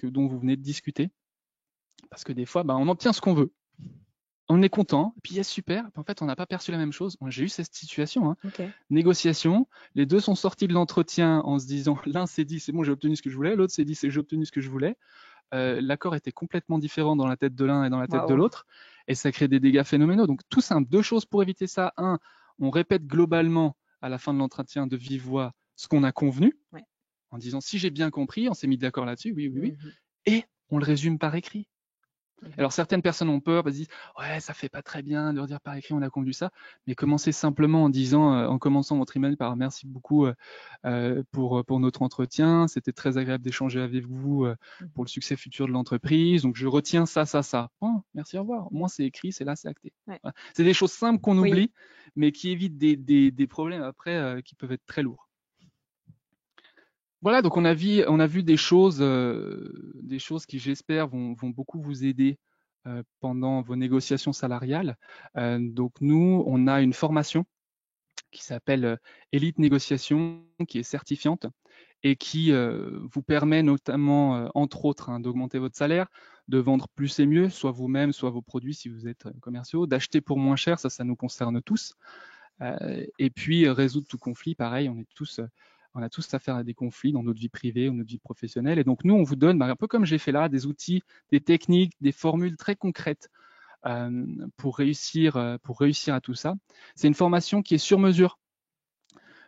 dont vous venez de discuter. Parce que des fois, on obtient ce qu'on veut. On est content, puis yes, super. En fait, on n'a pas perçu la même chose. J'ai eu cette situation, hein. Ok. Négociation, les deux sont sortis de l'entretien en se disant, l'un s'est dit c'est bon, j'ai obtenu ce que je voulais, l'autre s'est dit c'est j'ai obtenu ce que je voulais. L'accord était complètement différent dans la tête de l'un et dans la tête de Waouh. l'autre, et ça crée des dégâts phénoménaux. Donc tout simple, deux choses pour éviter ça. Un, on répète globalement à la fin de l'entretien de vive voix ce qu'on a convenu, Ouais. en disant si j'ai bien compris, on s'est mis d'accord là-dessus, oui, oui, oui, Mhm. et on le résume par écrit. Mhm. Alors certaines personnes ont peur, elles disent ouais ça fait pas très bien de redire par écrit on a convenu ça, mais commencez simplement en disant, en commençant votre email par merci beaucoup pour notre entretien, c'était très agréable d'échanger avec vous pour le succès futur de l'entreprise, donc je retiens ça ça ça. Oh, merci au revoir, au moins c'est écrit, c'est là, c'est acté. Ouais. Voilà. C'est des choses simples qu'on Oui. oublie, mais qui évitent des problèmes après qui peuvent être très lourds. Voilà, donc on a vu des choses qui, j'espère, vont beaucoup vous aider pendant vos négociations salariales. Donc nous, on a une formation qui s'appelle Elite Négociation, qui est certifiante et qui vous permet notamment, entre autres, hein, d'augmenter votre salaire, de vendre plus et mieux, soit vous-même, soit vos produits si vous êtes commerciaux, d'acheter pour moins cher, ça nous concerne tous. Et puis résoudre tout conflit, pareil, on a tous affaire à des conflits dans notre vie privée ou notre vie professionnelle. Et donc nous, on vous donne, un peu comme j'ai fait là, des outils, des techniques, des formules très concrètes pour réussir à tout ça. C'est une formation qui est sur mesure.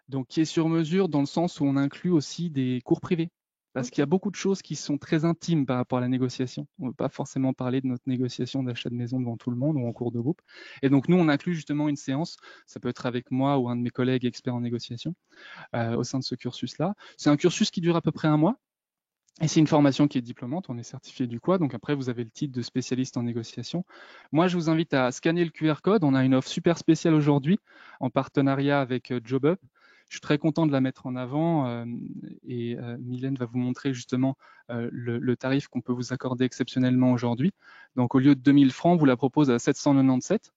Donc qui est sur mesure dans le sens où on inclut aussi des cours privés. Parce qu'il y a Ok. beaucoup de choses qui sont très intimes par rapport à la négociation. On ne veut pas forcément parler de notre négociation d'achat de maison devant tout le monde ou en cours de groupe. Et donc nous, on inclut justement une séance, ça peut être avec moi ou un de mes collègues experts en négociation, au sein de ce cursus-là. C'est un cursus qui dure à peu près un mois. Et c'est une formation qui est diplômante, on est certifié du quoi, donc après vous avez le titre de spécialiste en négociation. Moi je vous invite à scanner le QR code, on a une offre super spéciale aujourd'hui en partenariat avec JobUp. Je suis très content de la mettre en avant et Mylène va vous montrer justement le tarif qu'on peut vous accorder exceptionnellement aujourd'hui. Donc au lieu de 2000 francs, vous la propose à 797.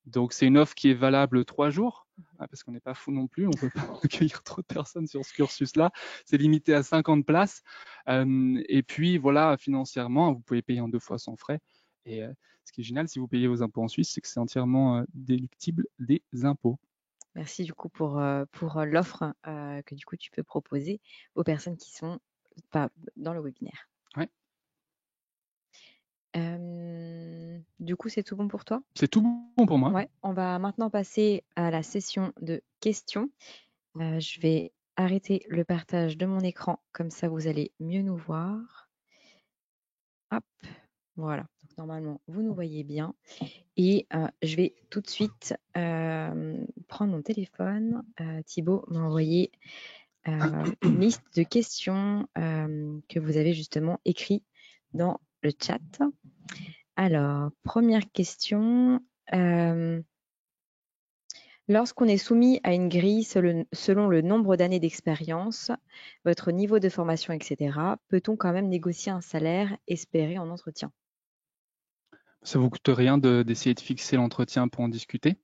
Donc c'est une offre qui est valable 3 jours, parce qu'on n'est pas fou non plus, on ne peut pas accueillir trop de personnes sur ce cursus-là. C'est limité à 50 places. Et puis voilà, financièrement, vous pouvez payer en 2 fois sans frais. Et ce qui est génial, si vous payez vos impôts en Suisse, c'est que c'est entièrement déductible des impôts. Merci du coup pour l'offre que du coup tu peux proposer aux personnes qui sont pas dans le webinaire. Ouais, Du coup, c'est tout bon pour toi? c'est tout bon pour moi. Ouais, on va maintenant passer à la session de questions. Je vais arrêter le partage de mon écran, comme ça vous allez mieux nous voir. Hop, voilà. Donc, normalement, vous nous voyez bien. Et je vais tout de suite prendre mon téléphone. Thibaut m'a envoyé une liste de questions que vous avez justement écrit dans le chat. Alors, première question. Lorsqu'on est soumis à une grille selon le nombre d'années d'expérience, votre niveau de formation, etc., peut-on quand même négocier un salaire espéré en entretien? Ça vous coûte rien d'essayer de fixer l'entretien pour en discuter.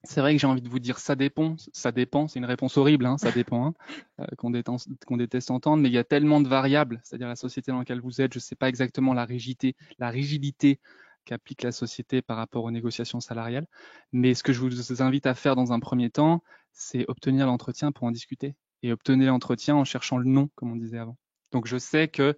C'est vrai que j'ai envie de vous dire ça dépend, c'est une réponse horrible, hein, ça dépend, hein, qu'on déteste entendre, mais il y a tellement de variables, c'est-à-dire la société dans laquelle vous êtes, je ne sais pas exactement la rigidité qu'applique la société par rapport aux négociations salariales, mais ce que je vous invite à faire dans un premier temps, c'est obtenir l'entretien pour en discuter, et obtenir l'entretien en cherchant le nom, comme on disait avant. Donc je sais que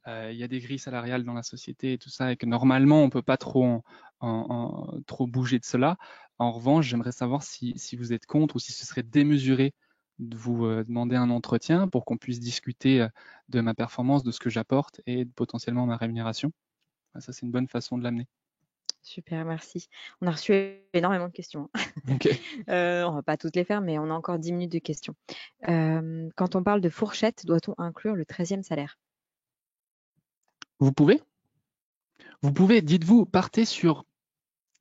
il y a des grilles salariales dans la société et tout ça, et que normalement, on ne peut pas trop bouger de cela. En revanche, j'aimerais savoir si vous êtes contre ou si ce serait démesuré de vous demander un entretien pour qu'on puisse discuter de ma performance, de ce que j'apporte et potentiellement ma rémunération. Ça, c'est une bonne façon de l'amener. Super, merci. On a reçu énormément de questions. Ok. On va pas toutes les faire, mais on a encore 10 minutes de questions. Quand on parle de fourchette, doit-on inclure le 13e salaire? Vous pouvez, dites-vous, partez sur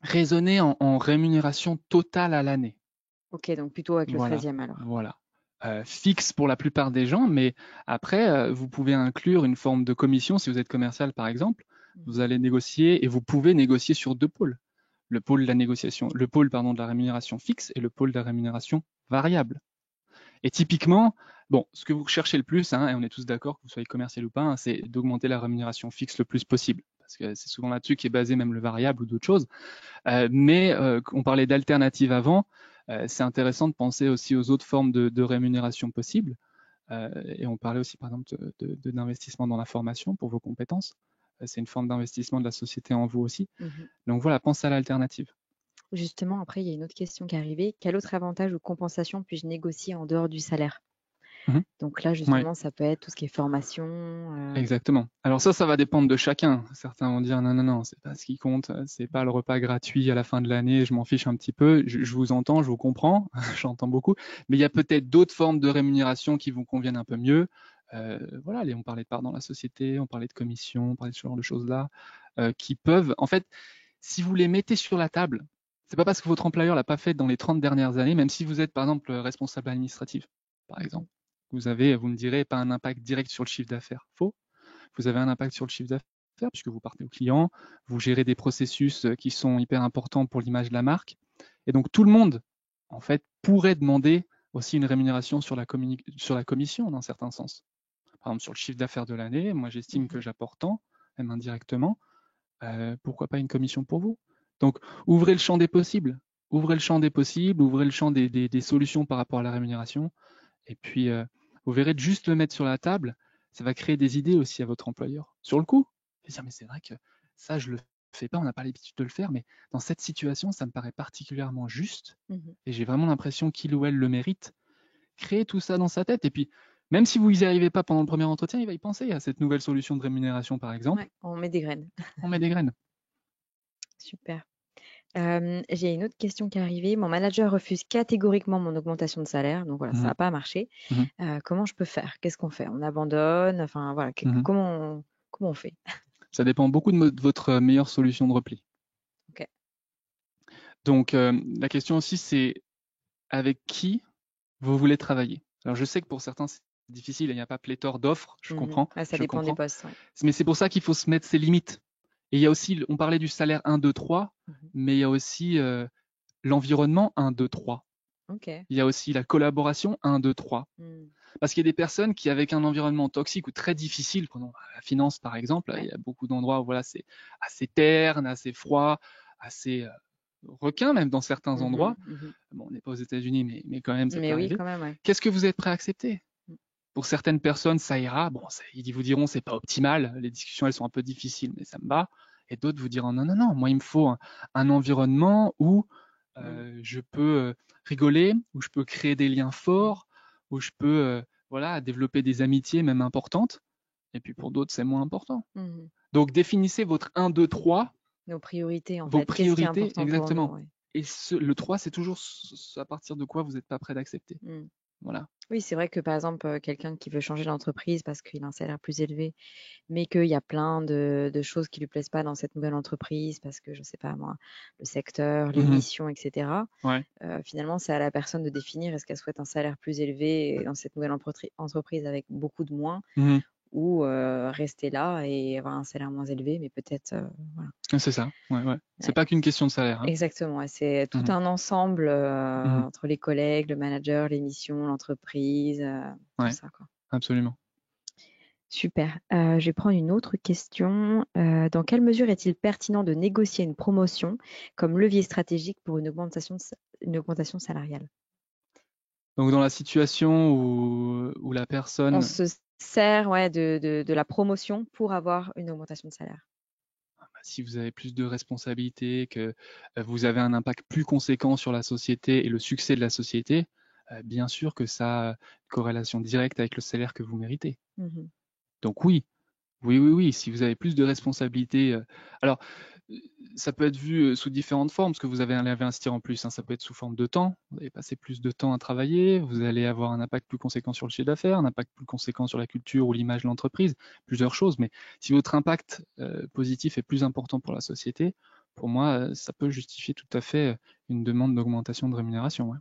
Raisonner en rémunération totale à l'année. Ok, donc plutôt avec le Voilà, 13e alors. voilà. Fixe pour la plupart des gens, mais après, vous pouvez inclure une forme de commission si vous êtes commercial, par exemple. Vous Mhm. allez négocier et vous pouvez négocier sur deux pôles. Le pôle de la négociation, le pôle, pardon, de la rémunération fixe et le pôle de la rémunération variable. Et typiquement, bon, ce que vous recherchez le plus, hein, et on est tous d'accord que vous soyez commercial ou pas, hein, c'est d'augmenter la rémunération fixe le plus possible. Parce que c'est souvent là-dessus qui est basé même le variable ou d'autres choses. On parlait d'alternatives avant. C'est intéressant de penser aussi aux autres formes de rémunération possibles. Et on parlait aussi, par exemple, d'investissement dans la formation pour vos compétences. C'est une forme d'investissement de la société en vous aussi. Mhm. Donc voilà, pensez à l'alternative. Justement, après, il y a une autre question qui est arrivée. Quel autre avantage ou compensation puis-je négocier en dehors du salaire? Mhm. Donc là, Ouais. justement, ça peut être tout ce qui est formation. Exactement. Alors ça va dépendre de chacun. Certains vont dire non, non, non, c'est pas ce qui compte, c'est pas le repas gratuit à la fin de l'année, je m'en fiche un petit peu. Je vous entends, je vous comprends, j'entends beaucoup. Mais il y a peut-être d'autres formes de rémunération qui vous conviennent un peu mieux. Voilà, on parlait de part dans la société, on parlait de commission, on parlait de ce genre de choses-là, qui peuvent, en fait, si vous les mettez sur la table, c'est pas parce que votre employeur l'a pas fait dans les 30 dernières années, même si vous êtes par exemple responsable administratif, par Mhm. exemple. Vous me direz, pas un impact direct sur le chiffre d'affaires. Faux. Vous avez un impact sur le chiffre d'affaires puisque vous partez au client, vous gérez des processus qui sont hyper importants pour l'image de la marque. Et donc tout le monde, en fait, pourrait demander aussi une rémunération sur la commission dans certains sens. Par exemple, sur le chiffre d'affaires de l'année, moi j'estime que Mhm. j'apporte tant, même indirectement. Pourquoi pas une commission pour vous? Donc ouvrez le champ des possibles. Ouvrez le champ des possibles, ouvrez le champ des solutions par rapport à la rémunération. Et puis, vous verrez de juste le mettre sur la table, ça va créer des idées aussi à votre employeur. Sur le coup, il va dire, mais c'est vrai que ça, je le fais pas, on n'a pas l'habitude de le faire, mais dans cette situation, ça me paraît particulièrement juste Mhm. et j'ai vraiment l'impression qu'il ou elle le mérite. Créer tout ça dans sa tête et puis, même si vous n'y arrivez pas pendant le premier entretien, il va y penser à cette nouvelle solution de rémunération, par exemple. Ouais, on met des graines. On met des graines. Super. J'ai une autre question qui est arrivée. Mon manager refuse catégoriquement mon augmentation de salaire, donc voilà, ça Mhm, n'a pas marché. mhm, Comment je peux faire? Qu'est-ce qu'on fait? On abandonne? Enfin voilà, mhm. comment on fait? Ça dépend beaucoup de votre meilleure solution de repli. Ok. Donc, la question aussi, c'est avec qui vous voulez travailler. Alors, je sais que pour certains, c'est difficile et il n'y a pas pléthore d'offres, Mhm. Ouais, ça je dépend des comprends. postes. Ouais. Mais c'est pour ça qu'il faut se mettre ses limites. Et il y a aussi, on parlait du salaire 1, 2, 3, Mhm. mais il y a aussi l'environnement 1, 2, 3. Ok. Il y a aussi la collaboration 1, 2, 3. Hmm. Parce qu'il y a des personnes qui, avec un environnement toxique ou très difficile, prenons la finance par exemple, il Ouais. y a beaucoup d'endroits où voilà, c'est assez terne, assez froid, assez requin même dans certains Mhm. endroits. Mhm. Bon, on n'est pas aux États-Unis, mais quand même, ça peut Mais oui, arriver. quand même, ouais. Qu'est-ce que vous êtes prêt à accepter? Pour certaines personnes, ça ira. Bon, ils vous diront c'est pas optimal. Les discussions, elles sont un peu difficiles, mais ça me va. Et d'autres vous diront non, non, non. Moi, il me faut un environnement où Mm. je peux rigoler, où je peux créer des liens forts, où je peux voilà développer des amitiés même importantes. Et puis pour d'autres, c'est moins important. Mhm. Donc définissez votre 1, 2, 3, Nos priorités, en vos fait. Qu'est-ce qui est priorités important pour nous? exactement. Ouais. Et le 3, c'est toujours à partir de quoi vous n'êtes pas prêt d'accepter. Mm. Voilà. Oui, c'est vrai que par exemple, quelqu'un qui veut changer d'entreprise parce qu'il a un salaire plus élevé, mais qu'il y a plein de choses qui lui plaisent pas dans cette nouvelle entreprise parce que, je sais pas moi, le secteur, les Mhm. missions, etc. Ouais. Finalement, c'est à la personne de définir est-ce qu'elle souhaite un salaire plus élevé dans cette nouvelle entreprise avec beaucoup de moins Mhm. ou rester là et avoir un salaire moins élevé, mais peut-être, voilà. C'est ça, ouais, ouais. C'est Ouais, pas qu'une question de salaire, hein. exactement. Ouais, c'est tout Mhm, un ensemble mhm. entre les collègues, le manager, les missions, l'entreprise, tout Ouais, ça, quoi. absolument. Super. Je vais prendre une autre question. Dans quelle mesure est-il pertinent de négocier une promotion comme levier stratégique pour une augmentation salariale? Donc dans la situation où la On personne, se sert, ouais, de la promotion pour avoir une augmentation de salaire. bah, si vous avez plus de responsabilités, que vous avez un impact plus conséquent sur la société et le succès de la société, bien sûr que ça a une corrélation directe avec le salaire que vous méritez. Mmh. Donc oui, oui, oui, oui, si vous avez plus de responsabilités. Alors, euh, ça peut être vu sous différentes formes, ce que vous avez à investir en plus, hein. Ça peut être sous forme de temps. Vous allez passer plus de temps à travailler, vous allez avoir un impact plus conséquent sur le chiffre d'affaires, un impact plus conséquent sur la culture ou l'image de l'entreprise, plusieurs choses. Mais si votre impact positif est plus important pour la société, pour moi, ça peut justifier tout à fait une demande d'augmentation de rémunération. Ouais.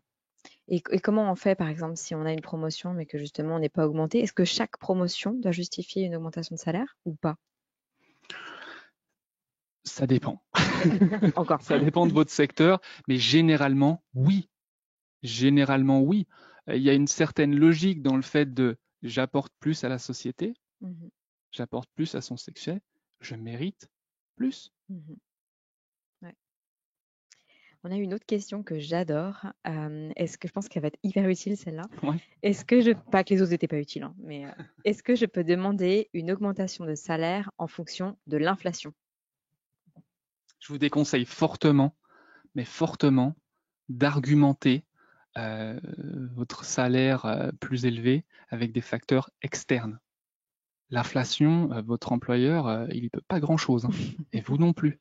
Et comment on fait, par exemple, si on a une promotion, mais que justement on n'est pas augmenté? Est-ce que chaque promotion doit justifier une augmentation de salaire ou pas? Ça dépend. Encore. Ça dépend de votre secteur, mais généralement, oui. Généralement, oui. Il y a une certaine logique dans le fait de j'apporte plus à la société, Mhm, j'apporte plus à son succès, je mérite plus. mhm. Ouais. On a une autre question que j'adore. Est-ce que je pense qu'elle va être hyper utile celle-là? Ouais. Est-ce que je, pas que les autres n'étaient pas utiles, hein, mais est-ce que je peux demander une augmentation de salaire en fonction de l'inflation? Je vous déconseille fortement, mais fortement, d'argumenter votre salaire plus élevé avec des facteurs externes. L'inflation, votre employeur, il n'y peut pas grand-chose, hein, et vous non plus.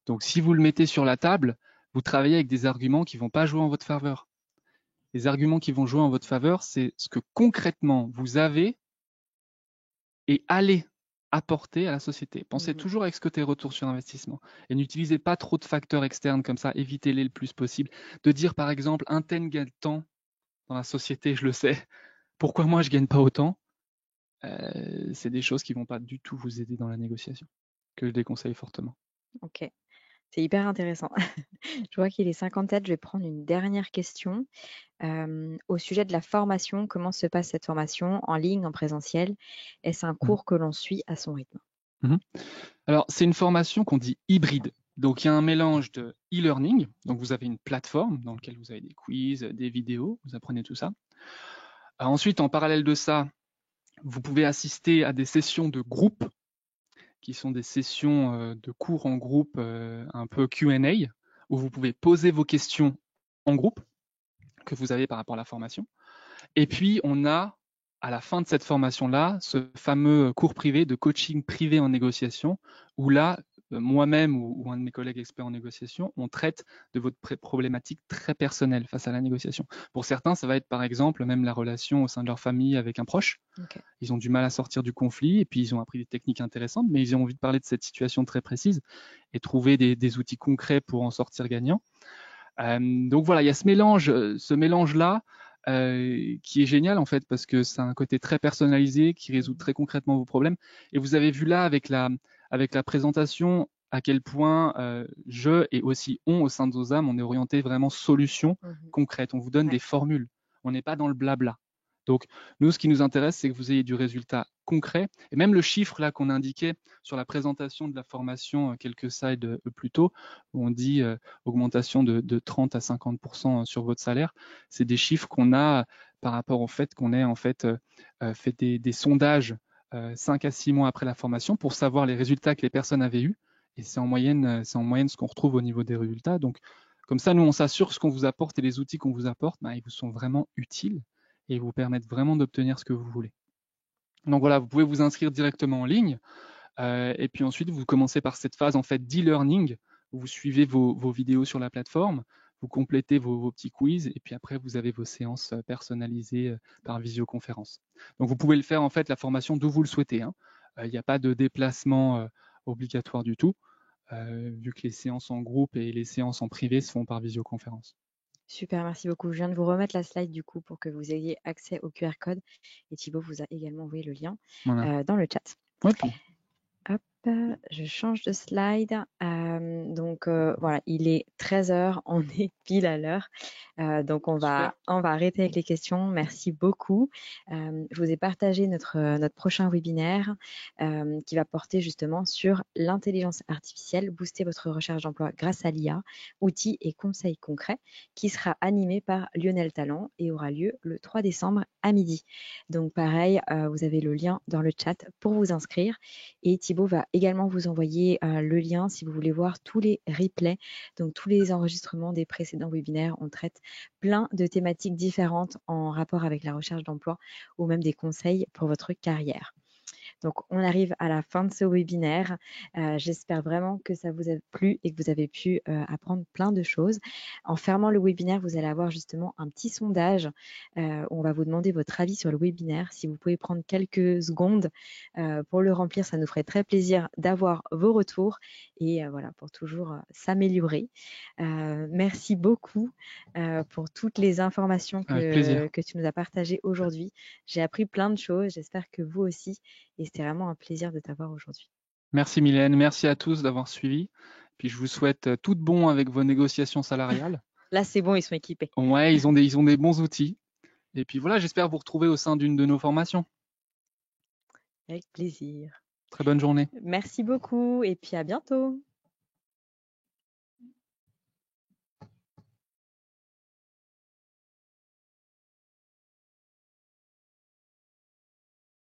Donc si vous le mettez sur la table, vous travaillez avec des arguments qui ne vont pas jouer en votre faveur. Les arguments qui vont jouer en votre faveur, c'est ce que concrètement vous avez et allez apporter à la société. Pensez Mhm, toujours avec ce côté retour sur investissement et n'utilisez pas trop de facteurs externes comme ça, évitez-les le plus possible. De dire par exemple, un tel gagne tant dans la société, je le sais, pourquoi moi je gagne pas autant? C'est des choses qui vont pas du tout vous aider dans la négociation, que je déconseille fortement. ok, c'est hyper intéressant. Je vois qu'il est 57. Je vais prendre une dernière question. Au sujet de la formation, comment se passe cette formation en ligne, en présentiel? Est-ce un Mhm. cours que l'on suit à son rythme? Mhm. Alors, c'est une formation qu'on dit hybride. Donc, il y a un mélange de e-learning. Donc, vous avez une plateforme dans laquelle vous avez des quiz, des vidéos, vous apprenez tout ça. Ensuite, en parallèle de ça, vous pouvez assister à des sessions de groupe, qui sont des sessions de cours en groupe, un peu Q&A, où vous pouvez poser vos questions en groupe que vous avez par rapport à la formation. Et puis, on a, à la fin de cette formation-là, ce fameux cours privé de coaching privé en négociation, où là, moi-même ou un de mes collègues experts en négociation, on traite de votre problématique très personnelle face à la négociation. Pour certains, ça va être par exemple même la relation au sein de leur famille avec un proche. Ok. Ils ont du mal à sortir du conflit et puis ils ont appris des techniques intéressantes, mais ils ont envie de parler de cette situation très précise et trouver des outils concrets pour en sortir gagnant. Donc voilà, il y a ce mélange-là qui est génial en fait parce que c'est un côté très personnalisé qui résout très concrètement vos problèmes. Et vous avez vu là avec la présentation à quel point je et aussi on au sein de Zozam, on est orienté vraiment solutions Mhm. concrètes. On vous donne Ouais. des formules. On n'est pas dans le blabla. Donc nous, ce qui nous intéresse, c'est que vous ayez du résultat concret. Et même le chiffre là qu'on indiquait sur la présentation de la formation quelques slides plus tôt, où on dit augmentation de 30 à 50% sur votre salaire. C'est des chiffres qu'on a par rapport au fait qu'on ait en fait fait des sondages 5 à 6 mois après la formation pour savoir les résultats que les personnes avaient eus. Et c'est en moyenne ce qu'on retrouve au niveau des résultats. Donc, comme ça, nous, on s'assure que ce qu'on vous apporte et les outils qu'on vous apporte, ils vous sont vraiment utiles et vous permettent vraiment d'obtenir ce que vous voulez. Donc voilà, vous pouvez vous inscrire directement en ligne. Et puis ensuite, vous commencez par cette phase en fait d'e-learning où vous suivez vos vidéos sur la plateforme, vous complétez vos petits quiz et puis après, vous avez vos séances personnalisées par visioconférence. Donc, vous pouvez le faire en fait la formation d'où vous le souhaitez, hein. Il n'y a pas de déplacement obligatoire du tout, vu que les séances en groupe et les séances en privé se font par visioconférence. Super, merci beaucoup. Je viens de vous remettre la slide du coup pour que vous ayez accès au QR code. Et Thibaut vous a également envoyé le lien Voilà. dans le chat. Ouais, Hop, je change de slide. Donc voilà, il est 13 h, on est pile à l'heure. Donc super. on va arrêter avec les questions. Merci beaucoup. Je vous ai partagé notre prochain webinaire qui va porter justement sur l'intelligence artificielle, booster votre recherche d'emploi grâce à l'IA, outils et conseils concrets, qui sera animé par Lionel Talent et aura lieu le 3 décembre à midi. Donc pareil, vous avez le lien dans le chat pour vous inscrire. Et Thibaut va également vous envoyer le lien si vous voulez voir tous les replays, donc tous les enregistrements des précédents webinaires. On traite plein de thématiques différentes en rapport avec la recherche d'emploi ou même des conseils pour votre carrière. Donc, on arrive à la fin de ce webinaire. J'espère vraiment que ça vous a plu et que vous avez pu apprendre plein de choses. En fermant le webinaire, vous allez avoir justement un petit sondage où on va vous demander votre avis sur le webinaire. Si vous pouvez prendre quelques secondes pour le remplir, ça nous ferait très plaisir d'avoir vos retours et voilà, pour toujours s'améliorer. Merci beaucoup pour toutes les informations Avec plaisir. que tu nous as partagées aujourd'hui. J'ai appris plein de choses, j'espère que vous aussi, et c'était vraiment un plaisir de t'avoir aujourd'hui. Merci Mylène, merci à tous d'avoir suivi. Puis je vous souhaite tout de bon avec vos négociations salariales. Là, c'est bon, ils sont équipés. Ouais, ils ont des bons outils. Et puis voilà, j'espère vous retrouver au sein d'une de nos formations. Avec plaisir. Très bonne journée. Merci beaucoup et puis à bientôt.